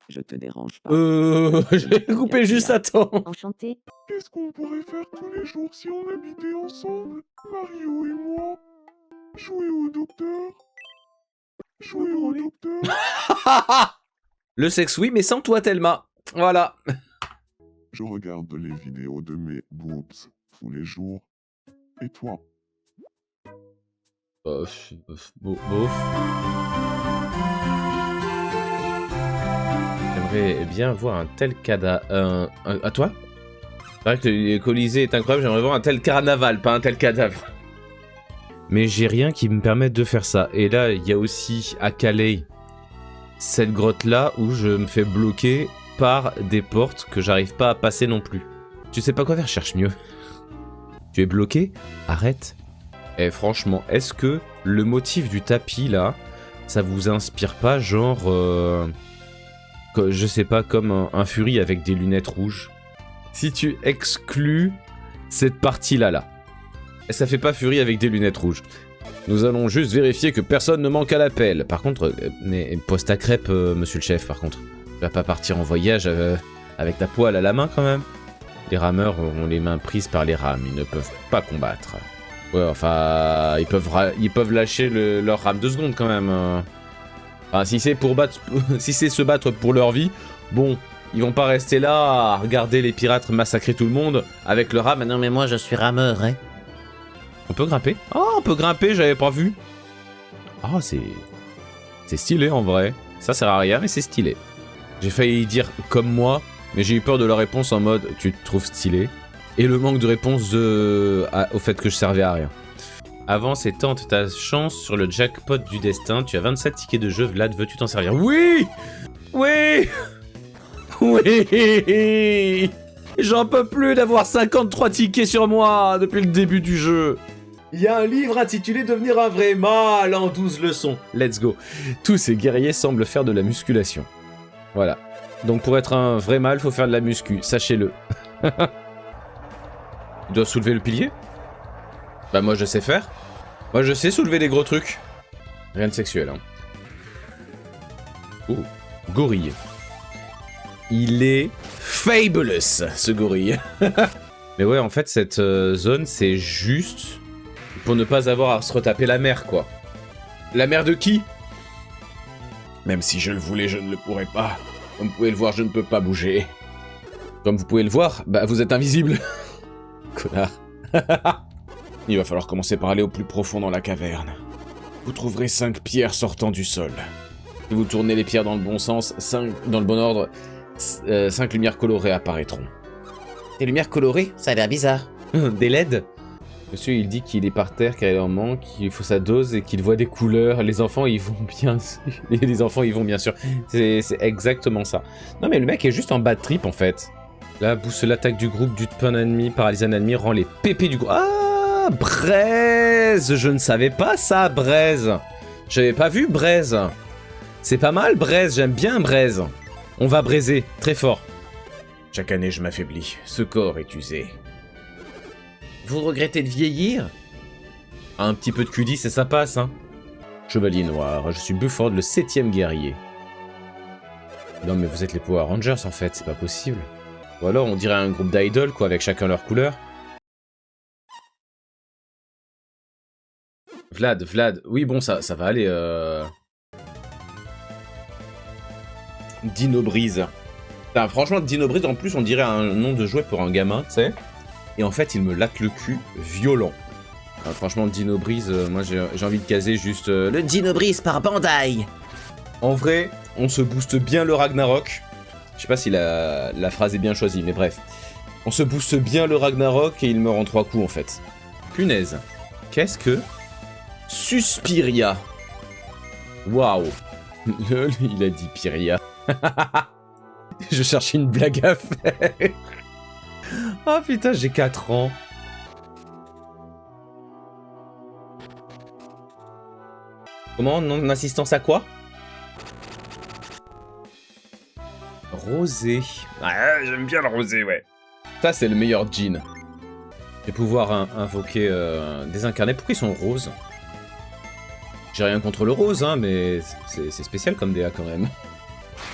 Je te dérange pas. Je vais couper juste à temps. Enchanté. Qu'est-ce qu'on pourrait faire tous les jours si on habitait ensemble, Mario et moi? Jouer au docteur? Jouer au docteur? Le sexe, oui, mais sans toi, Thelma. Voilà. Je regarde les vidéos de mes boobs tous les jours. Et toi? Bof. J'aimerais bien voir un tel cadavre. À toi? C'est vrai que le Colisée est incroyable, j'aimerais voir un tel carnaval, pas un tel cadavre. Mais j'ai rien qui me permette de faire ça. Et là, il y a aussi à Calais cette grotte-là où je me fais bloquer par des portes que j'arrive pas à passer non plus. Tu sais pas quoi faire, cherche mieux. Tu es bloqué? Arrête. Et franchement, est-ce que le motif du tapis là, ça vous inspire pas genre... je sais pas, comme un Fury avec des lunettes rouges? Si tu exclus cette partie-là, ça fait pas Fury avec des lunettes rouges. Nous allons juste vérifier que personne ne manque à l'appel. Par contre, mais poste à crêpes, monsieur le chef, par contre. Tu vas pas partir en voyage avec ta poêle à la main, quand même. Les rameurs ont les mains prises par les rames, ils ne peuvent pas combattre. Ouais, enfin, ils peuvent lâcher leur rame 2 secondes, quand même. Enfin, si c'est si c'est se battre pour leur vie, bon... Ils vont pas rester là à regarder les pirates massacrer tout le monde avec le ram. Non mais moi je suis rameur, hein. On peut grimper? Oh, on peut grimper, j'avais pas vu. Oh, c'est stylé en vrai. Ça sert à rien, mais c'est stylé. J'ai failli dire comme moi, mais j'ai eu peur de la réponse en mode tu te trouves stylé. Et le manque de réponse au fait que je servais à rien. Avance et tente ta chance sur le jackpot du destin. Tu as 27 tickets de jeu, Vlad, veux-tu t'en servir? Oui! Oui! Oui! J'en peux plus d'avoir 53 tickets sur moi depuis le début du jeu. Il y a un livre intitulé Devenir un vrai mâle en 12 leçons. Let's go. Tous ces guerriers semblent faire de la musculation. Voilà. Donc pour être un vrai mâle, faut faire de la muscu, sachez-le. Il doit soulever le pilier? Bah moi je sais faire. Moi je sais soulever des gros trucs. Rien de sexuel, hein. Oh, gorille. Il est fabulous, ce gorille. Mais ouais, en fait, cette zone, c'est juste pour ne pas avoir à se retaper la mer, quoi. La mer de qui? Même si je le voulais, je ne le pourrais pas. Comme vous pouvez le voir, je ne peux pas bouger. Comme vous pouvez le voir, bah vous êtes invisible. Connard. Il va falloir commencer par aller au plus profond dans la caverne. Vous trouverez 5 pierres sortant du sol. Si vous tournez les pierres dans le bon sens, 5 dans le bon ordre, 5 lumières colorées apparaîtront. Des lumières colorées? Ça a l'air bizarre. Des LED? Monsieur, il dit qu'il est par terre, qu'il leur manque, qu'il faut sa dose et qu'il voit des couleurs. Les enfants, ils vont bien... Les enfants, ils vont bien sûr. C'est exactement ça. Non, mais le mec est juste en bad trip, en fait. Là, booste l'attaque du groupe, du pun ennemi, paralyse un ennemi, rend les pépés du groupe. Ah, Braise! Je ne savais pas ça, Braise. J'avais pas vu Braise. C'est pas mal, Braise. J'aime bien Braise. On va braiser, très fort. Chaque année, je m'affaiblis. Ce corps est usé. Vous regrettez de vieillir? Un petit peu de Q10 et ça passe, hein. Chevalier noir, je suis Buford, le 7ème guerrier. Non mais vous êtes les Power Rangers en fait, c'est pas possible. Ou alors on dirait un groupe d'idoles quoi, avec chacun leur couleur. Vlad, oui bon ça va aller Dino Breeze. Putain, franchement Dino Breeze en plus on dirait un nom de jouet pour un gamin, tu sais. Et en fait, il me latte le cul violent. Enfin, franchement, Dino Breeze, moi j'ai envie de caser juste le Dino Breeze par Bandai. En vrai, on se booste bien le Ragnarok. Je sais pas si la phrase est bien choisie, mais bref. On se booste bien le Ragnarok et il meurt en 3 coups en fait. Punaise. Qu'est-ce que... Suspiria. Waouh. Il a dit Pyria. Je cherchais une blague à faire. Oh putain, j'ai 4 ans. Comment? Non-assistance à quoi? Rosé. Ah, j'aime bien le rosé, ouais. Ça, c'est le meilleur jean. Les pouvoirs invoqués, désincarnés. Pourquoi ils sont roses? J'ai rien contre le rose, hein, mais c'est spécial comme DA quand même.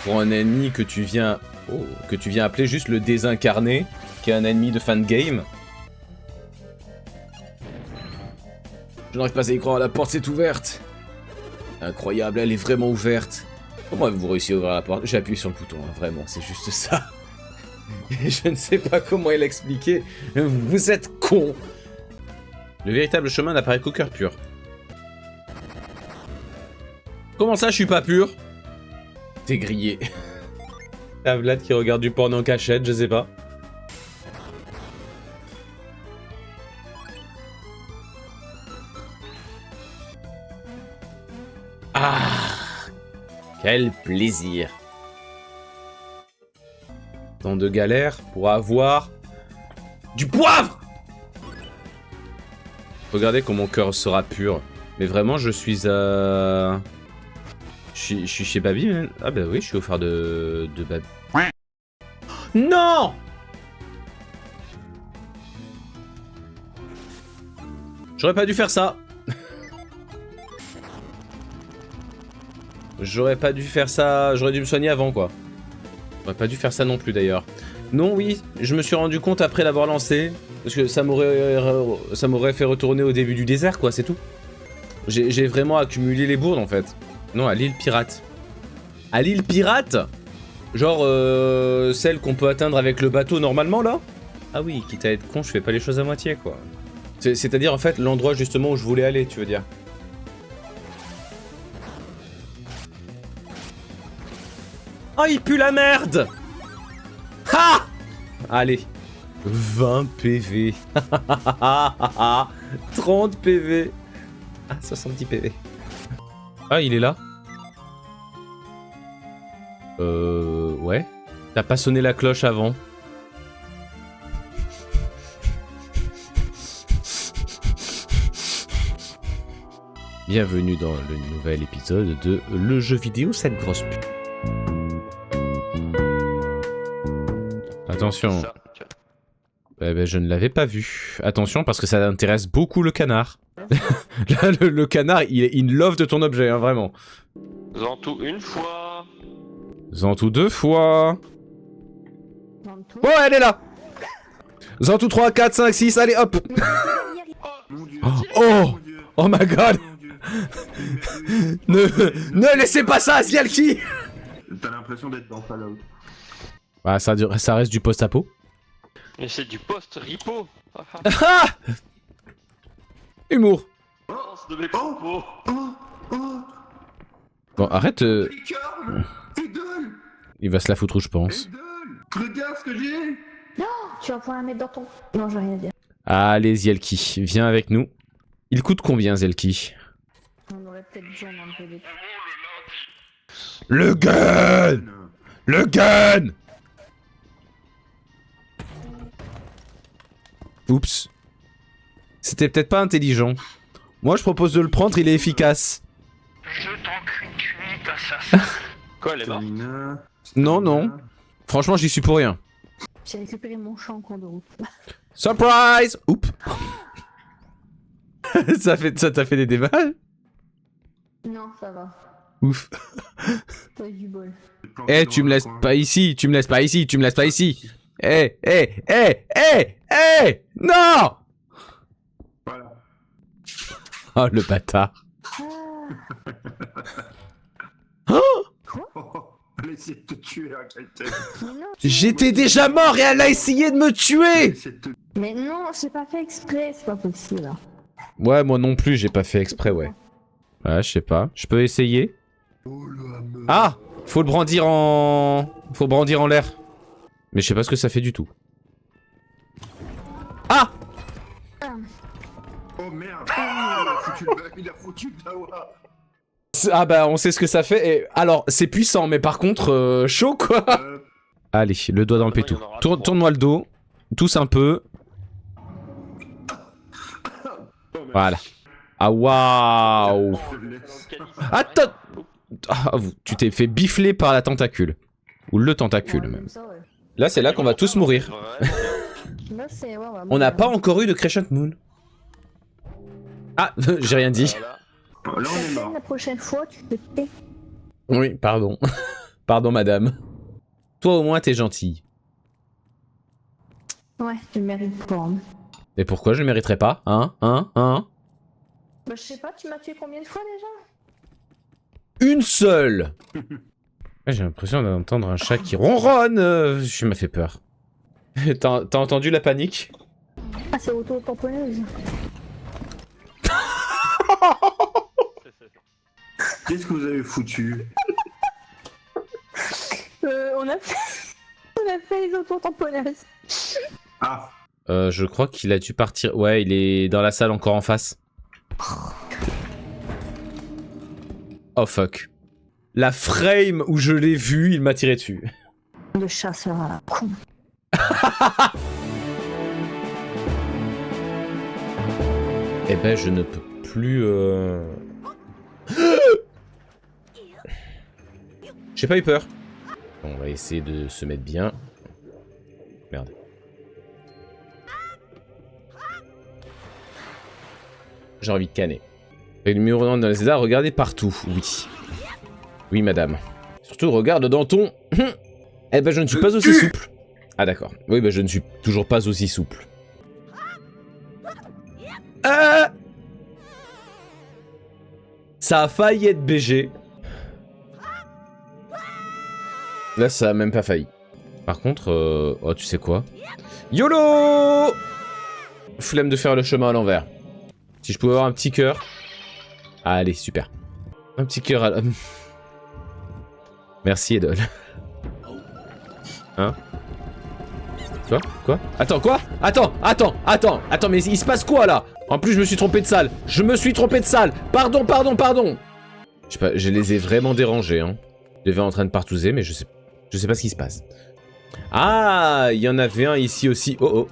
Pour un ennemi que tu viens appeler juste le désincarné, qui est un ennemi de fan game. Je n'arrive pas à y croire, la porte s'est ouverte. Incroyable, elle est vraiment ouverte. Comment vous réussissez à ouvrir la porte? J'ai appuyé sur le bouton, hein, vraiment, c'est juste ça. Et je ne sais pas comment l'expliquer. Vous êtes con. Le véritable chemin n'apparaît qu'au cœur pur. Comment ça, je suis pas pur? T'es grillé. La Vlad qui regarde du porno en cachette, je sais pas. Ah, quel plaisir. Tant de galères pour avoir du poivre. Regardez comment mon cœur sera pur. Mais vraiment, je suis à... Je suis chez Babi, man. Ah bah oui, je suis au phare de Babi. Non! J'aurais pas dû faire ça. J'aurais pas dû faire ça. J'aurais dû me soigner avant, quoi. J'aurais pas dû faire ça non plus, d'ailleurs. Non, oui, je me suis rendu compte après l'avoir lancé. Parce que ça m'aurait fait retourner au début du désert, quoi, c'est tout. J'ai vraiment accumulé les bourdes, en fait. Non, à l'île pirate. À l'île pirate? Genre, celle qu'on peut atteindre avec le bateau normalement, là? Ah oui, quitte à être con, je fais pas les choses à moitié, quoi. C'est-à-dire, en fait, l'endroit justement où je voulais aller, tu veux dire. Oh, il pue la merde! Ha! Allez. 20 PV. 30 PV. Ah, 70 PV. Ah, il est là? Ouais. T'as pas sonné la cloche avant. Bienvenue dans le nouvel épisode de Le jeu vidéo, cette grosse pute. Attention. Je ne l'avais pas vu. Attention, parce que ça intéresse beaucoup le canard. Là, le canard, il est in love de ton objet, hein, vraiment. Zantou une fois. Zantou 2 fois. Oh, elle est là. Zantou 3, 4, 5, 6, allez, hop. Oh, oh my god. Ne laissez pas ça à Zialki. T'as l'impression d'être dans Fallout. Bah, ça reste du post-apo. Mais c'est du post-ripo. Ah Humour. De mes propos. Bon, arrête. Il va se la foutre, je pense. Regarde ce que j'ai. Non, tu vas pouvoir la mettre dans ton... Non, je vais rien dire. Allez, Zielki, viens avec nous. Il coûte combien, Zielki? On aurait peut-être besoin d'un peu de... Le gun! Le gun! Oups. C'était peut-être pas intelligent. Moi, je propose de le prendre, il est efficace. Je t'encule, assassin. Quoi, elle est morte? Non, non. Franchement, j'y suis pour rien. J'ai récupéré mon champ en cours de route. Surprise! Oups. Ça t'a fait des débats? Non, ça va. Ouf. T'as eu du bol. Eh, tu me laisses pas ici, tu me laisses pas ici, tu me laisses pas ici. Eh, non! Voilà. Oh, le bâtard. Elle a essayé de te tuer, hein, Kaiten. J'étais déjà mort et elle a essayé de me tuer! Mais non, j'ai pas fait exprès, c'est pas possible. Ouais, moi non plus, j'ai pas fait exprès, ouais. Ouais, je sais pas. Je peux essayer? Ah! Faut le brandir en... Faut brandir en l'air. Mais je sais pas ce que ça fait du tout. Ah! Oh merde! Il a foutu le dawa! Ah bah, on sait ce que ça fait. Et... Alors, c'est puissant, mais par contre, chaud, quoi! Allez, le doigt dans le pétou. Tourne-moi le dos. Tous un peu. Voilà. Ah, waouh! Attends! Ah, tu t'es fait bifler par la tentacule. Ou le tentacule, même. Là, c'est là qu'on va tous mourir. On n'a pas encore eu de Crescent Moon. Ah, j'ai rien dit. Là, on est mort. La prochaine fois, tu te tais. Oui, pardon. Pardon, madame. Toi, au moins, t'es gentille. Ouais, tu le mérites pas. Hein. Et pourquoi je le mériterais pas? Hein? Bah, je sais pas, tu m'as tué combien de fois déjà? Une seule. J'ai l'impression d'entendre un chat qui ronronne. Je m'a fait peur. T'as entendu la panique? Ah, c'est auto-tamponneuse. Qu'est-ce que vous avez foutu? On a fait les auto-tamponneuses. Ah. Je crois qu'il a dû partir. Ouais, il est dans la salle encore en face. Oh fuck. La frame où je l'ai vu, il m'a tiré dessus. Le chasseur à la con. Eh ben, je ne peux plus... J'ai pas eu peur. On va essayer de se mettre bien. Merde. J'ai envie de canner. Le numéro 1 dans les états, regardez partout. Oui. Oui, madame. Surtout, regarde dans ton... Eh ben, je ne suis pas aussi souple. Ah, d'accord. Oui, ben, je ne suis toujours pas aussi souple. Ça a failli être BG. Là, ça a même pas failli. Par contre, oh, tu sais quoi? YOLO! Flemme de faire le chemin à l'envers. Si je pouvais avoir un petit cœur. Ah, allez, super. Un petit cœur à la... Merci, Edol. Hein? Quoi? Attends, quoi? Attends, mais il se passe quoi, là? En plus, je me suis trompé de salle. Pardon. Je sais pas, je les ai vraiment dérangés, hein. Je devais en train de partouzer, mais je sais pas ce qui se passe. Ah, il y en avait un ici aussi. Oh.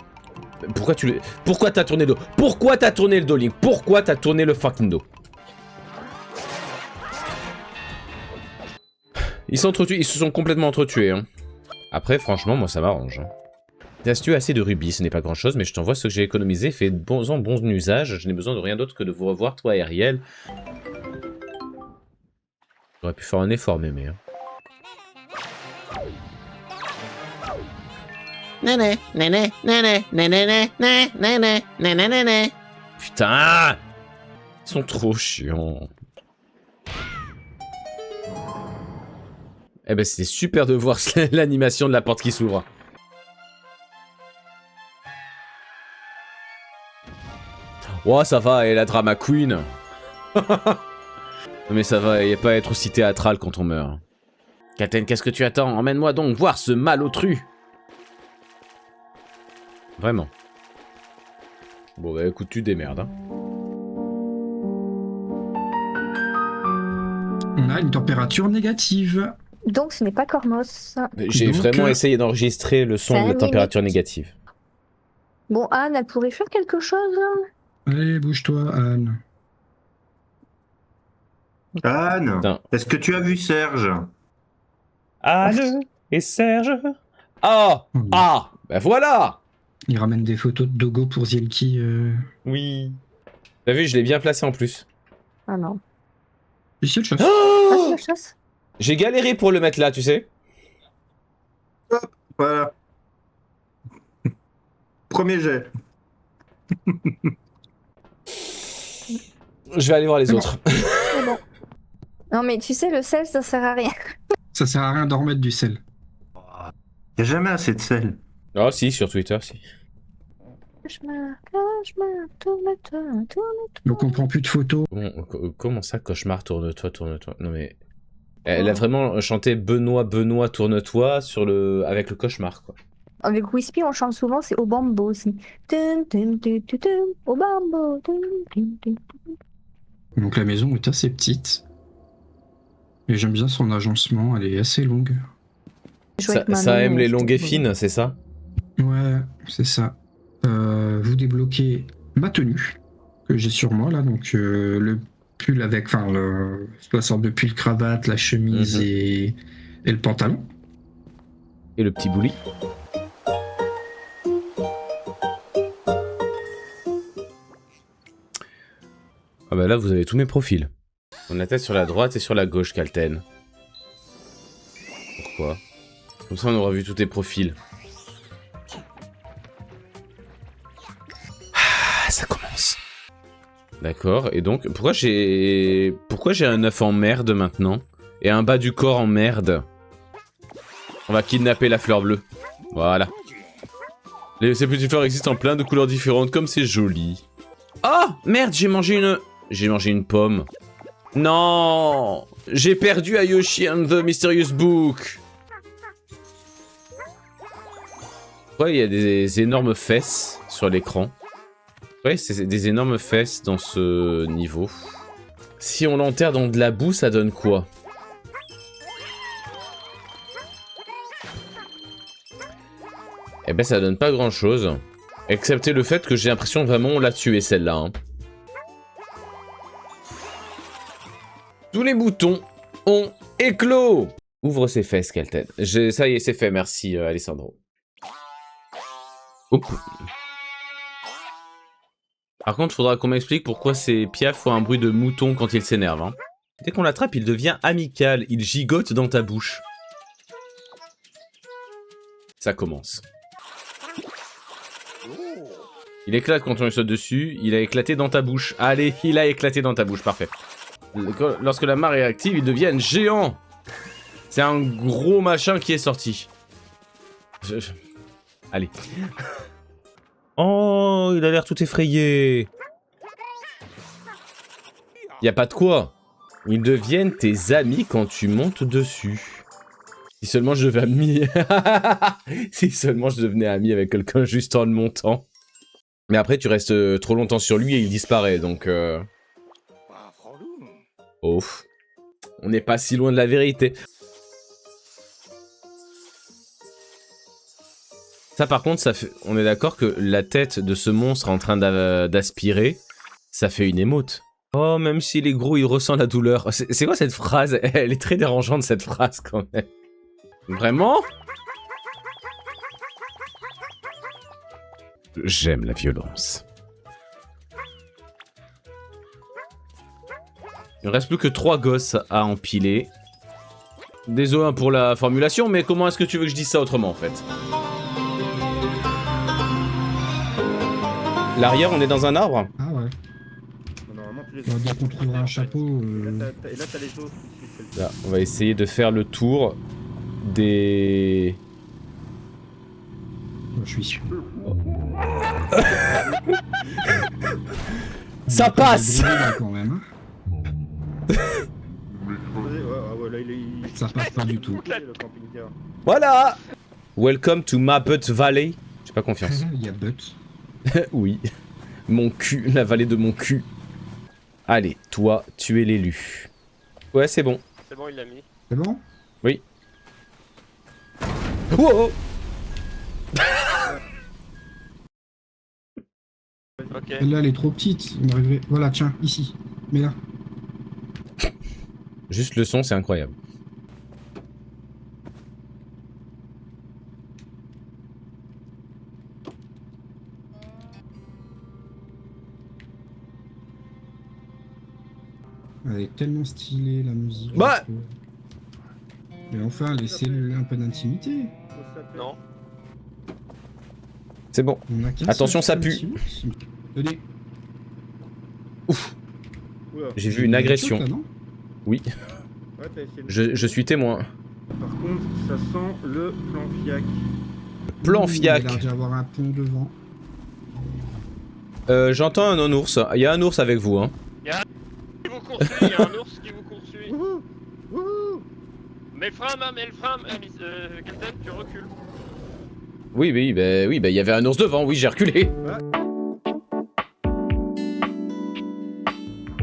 Pourquoi t'as tourné le dos? Pourquoi t'as tourné le dos, Link? Pourquoi t'as tourné le fucking dos? Ils se sont complètement entretués, hein. Après, franchement, moi, ça m'arrange. Hein. Si tu as assez de rubis, ce n'est pas grand chose, mais je t'envoie ce que j'ai économisé, fais bon usage, je n'ai besoin de rien d'autre que de vous revoir, toi et Ariel. J'aurais pu faire un effort, mémé. Hein. Putain! Ils sont trop chiants. Eh ben c'était super de voir l'animation de la porte qui s'ouvre. Oh ça va, elle est la drama queen. Non mais ça va, il a pas à être aussi théâtral quand on meurt. Kalten, qu'est-ce que tu attends? Emmène-moi donc voir ce malotru. Vraiment. Bon bah écoute, tu démerdes. Hein. On a une température négative. Donc ce n'est pas Cormos. J'ai vraiment essayé d'enregistrer le son de la température négative. Bon, Anne, elle pourrait faire quelque chose là? Allez, bouge-toi, Anne. Anne, est-ce que tu as vu Serge? Anne et Serge. Ah, ah, ben voilà. Il ramène des photos de Dogo pour Zielki. Oui. T'as vu, je l'ai bien placé en plus. Ah non. Ici, le chasse. Ah, c'est la chasse. J'ai galéré pour le mettre là, tu sais. Hop, voilà. Premier jet. Je vais aller voir les autres. C'est bon. Non mais tu sais, le sel, ça sert à rien. Ça sert à rien d'en remettre du sel. Y'a jamais assez de sel. Oh si, sur Twitter, si. Cauchemar, cauchemar, tourne-toi, tourne-toi. Donc on prend plus de photos. Comment ça, cauchemar, tourne-toi, tourne-toi? Non mais... Elle a vraiment chanté Benoît, Benoît, tourne-toi sur le... avec le cauchemar, quoi. Avec Wispy, on chante souvent, c'est au bambo aussi. Au bambo. Donc la maison est assez petite. Et j'aime bien son agencement, elle est assez longue. Ça aime les longues et fines, c'est ça? Ouais, c'est ça. Vous débloquez ma tenue que j'ai sur moi là, donc le pull avec, enfin, la sorte de pull cravate, la chemise et le pantalon. Et le petit bouli. Ah bah là, vous avez tous mes profils. On a tête sur la droite et sur la gauche, Kalten. Pourquoi? Comme ça, on aura vu tous tes profils. Ah, ça commence. D'accord, et donc, pourquoi j'ai un œuf en merde maintenant? Et un bas du corps en merde? On va kidnapper la fleur bleue. Voilà. Ces petits fleurs existent en plein de couleurs différentes, comme c'est joli. Oh merde, j'ai mangé une pomme. Non, j'ai perdu à Yoshi and the Mysterious Book. Ouais, il y a des énormes fesses sur l'écran. Ouais, c'est des énormes fesses dans ce niveau. Si on l'enterre dans de la boue, ça donne quoi? Eh ben, ça donne pas grand chose. Excepté le fait que j'ai l'impression vraiment on l'a tué celle-là. Hein. Tous les boutons ont éclos. Ouvre ses fesses, Kalten. Ça y est, c'est fait. Merci, Alessandro. Oups. Par contre, faudra qu'on m'explique pourquoi ces Piaf font un bruit de mouton quand il s'énerve. Hein. Dès qu'on l'attrape, il devient amical. Il gigote dans ta bouche. Ça commence. Il éclate quand on lui saute dessus. Il a éclaté dans ta bouche. Allez, il a éclaté dans ta bouche. Parfait. Lorsque la mare est active, ils deviennent géants. C'est un gros machin qui est sorti. Allez. Oh, il a l'air tout effrayé. Y a pas de quoi. Ils deviennent tes amis quand tu montes dessus. Si seulement je devenais ami... Si seulement je devenais ami avec quelqu'un juste en le montant. Mais après, tu restes trop longtemps sur lui et il disparaît, donc... Oh. On n'est pas si loin de la vérité. Ça, par contre, ça fait... on est d'accord que la tête de ce monstre en train d'aspirer, ça fait une émote. Oh, même s'il est gros, il ressent la douleur. C'est quoi cette phrase? Elle est très dérangeante, cette phrase, quand même. Vraiment? J'aime la violence. Il ne reste plus que 3 gosses à empiler. Désolé pour la formulation, mais comment est-ce que tu veux que je dise ça autrement, en fait? L'arrière, on est dans un arbre? Ah ouais. Dès qu'on trouvera un chapeau... Et là, t'as les os. Là, on va essayer de faire le tour des... Je suis sûr. Ça passe. Quand même. Ça passe pas du tout. Voilà. Welcome to ma butt valley. J'ai pas confiance. Il y a butt. Oui. Mon cul, la vallée de mon cul. Allez, toi, tu es l'élu. Ouais, c'est bon. C'est bon, il l'a mis. C'est bon? Oui. Wow. Ok. Celle-là, elle est trop petite. Il m'arriverait... Voilà, tiens, ici. Mais là. Juste le son, c'est incroyable. Elle est tellement stylée, la musique. Bah. Mais enfin, laissez-le un peu d'intimité. Non. C'est bon. Attention, ça pue. Tenez. Ouf. J'ai vu une agression. Là, non Oui. Je suis témoin. Par contre, ça sent le plan fiac. Plan fiac. Il a l'air d'y avoir un pont devant. J'entends un non-ours. Il y a un ours avec vous, hein. Il y a un qui vous poursuit, il y a un ours qui vous poursuit. Mais le frein, Captain, tu recules. Oui, il y avait un ours devant, oui, j'ai reculé.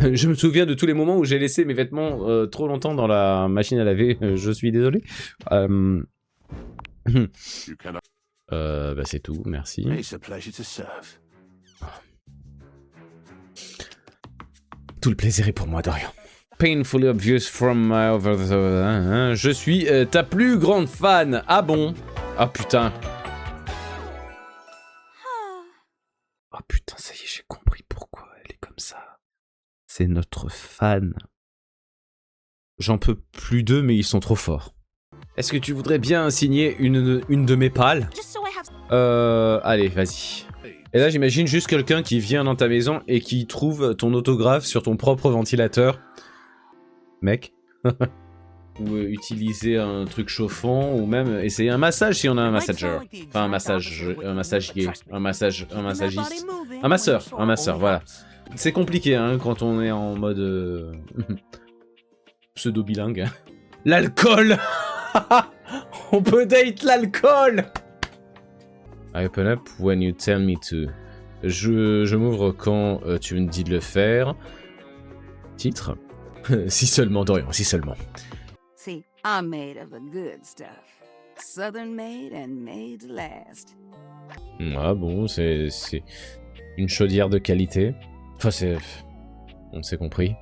Je me souviens de tous les moments où j'ai laissé mes vêtements trop longtemps dans la machine à laver, je suis désolé. Bah c'est tout, merci. Tout le plaisir est pour moi, Dorian. Painfully obvious from my over the... Je suis ta plus grande fan. Ah bon? Ah putain. Oh putain, ça y est, j'ai compris pourquoi elle est comme ça. C'est notre fan. J'en peux plus d'eux, mais ils sont trop forts. Est-ce que tu voudrais bien signer une de mes pales? Allez, vas-y. Et là, j'imagine juste quelqu'un qui vient dans ta maison et qui trouve ton autographe sur ton propre ventilateur. Mec. Ou utiliser un truc chauffant, ou même essayer un massage si on a un massageur. Enfin, un massagier, un massagiste. Un masseur, voilà. C'est compliqué, hein, quand on est en mode... pseudo-bilingue. L'alcool. On peut date l'alcool. I open up when you tell me to. Je m'ouvre quand tu me dis de le faire. Titre. Si seulement, Dorian, si seulement. See, I'm made of the good stuff. Southern made and made to last. Ah bon, c'est une chaudière de qualité. Enfin, c'est... On s'est compris.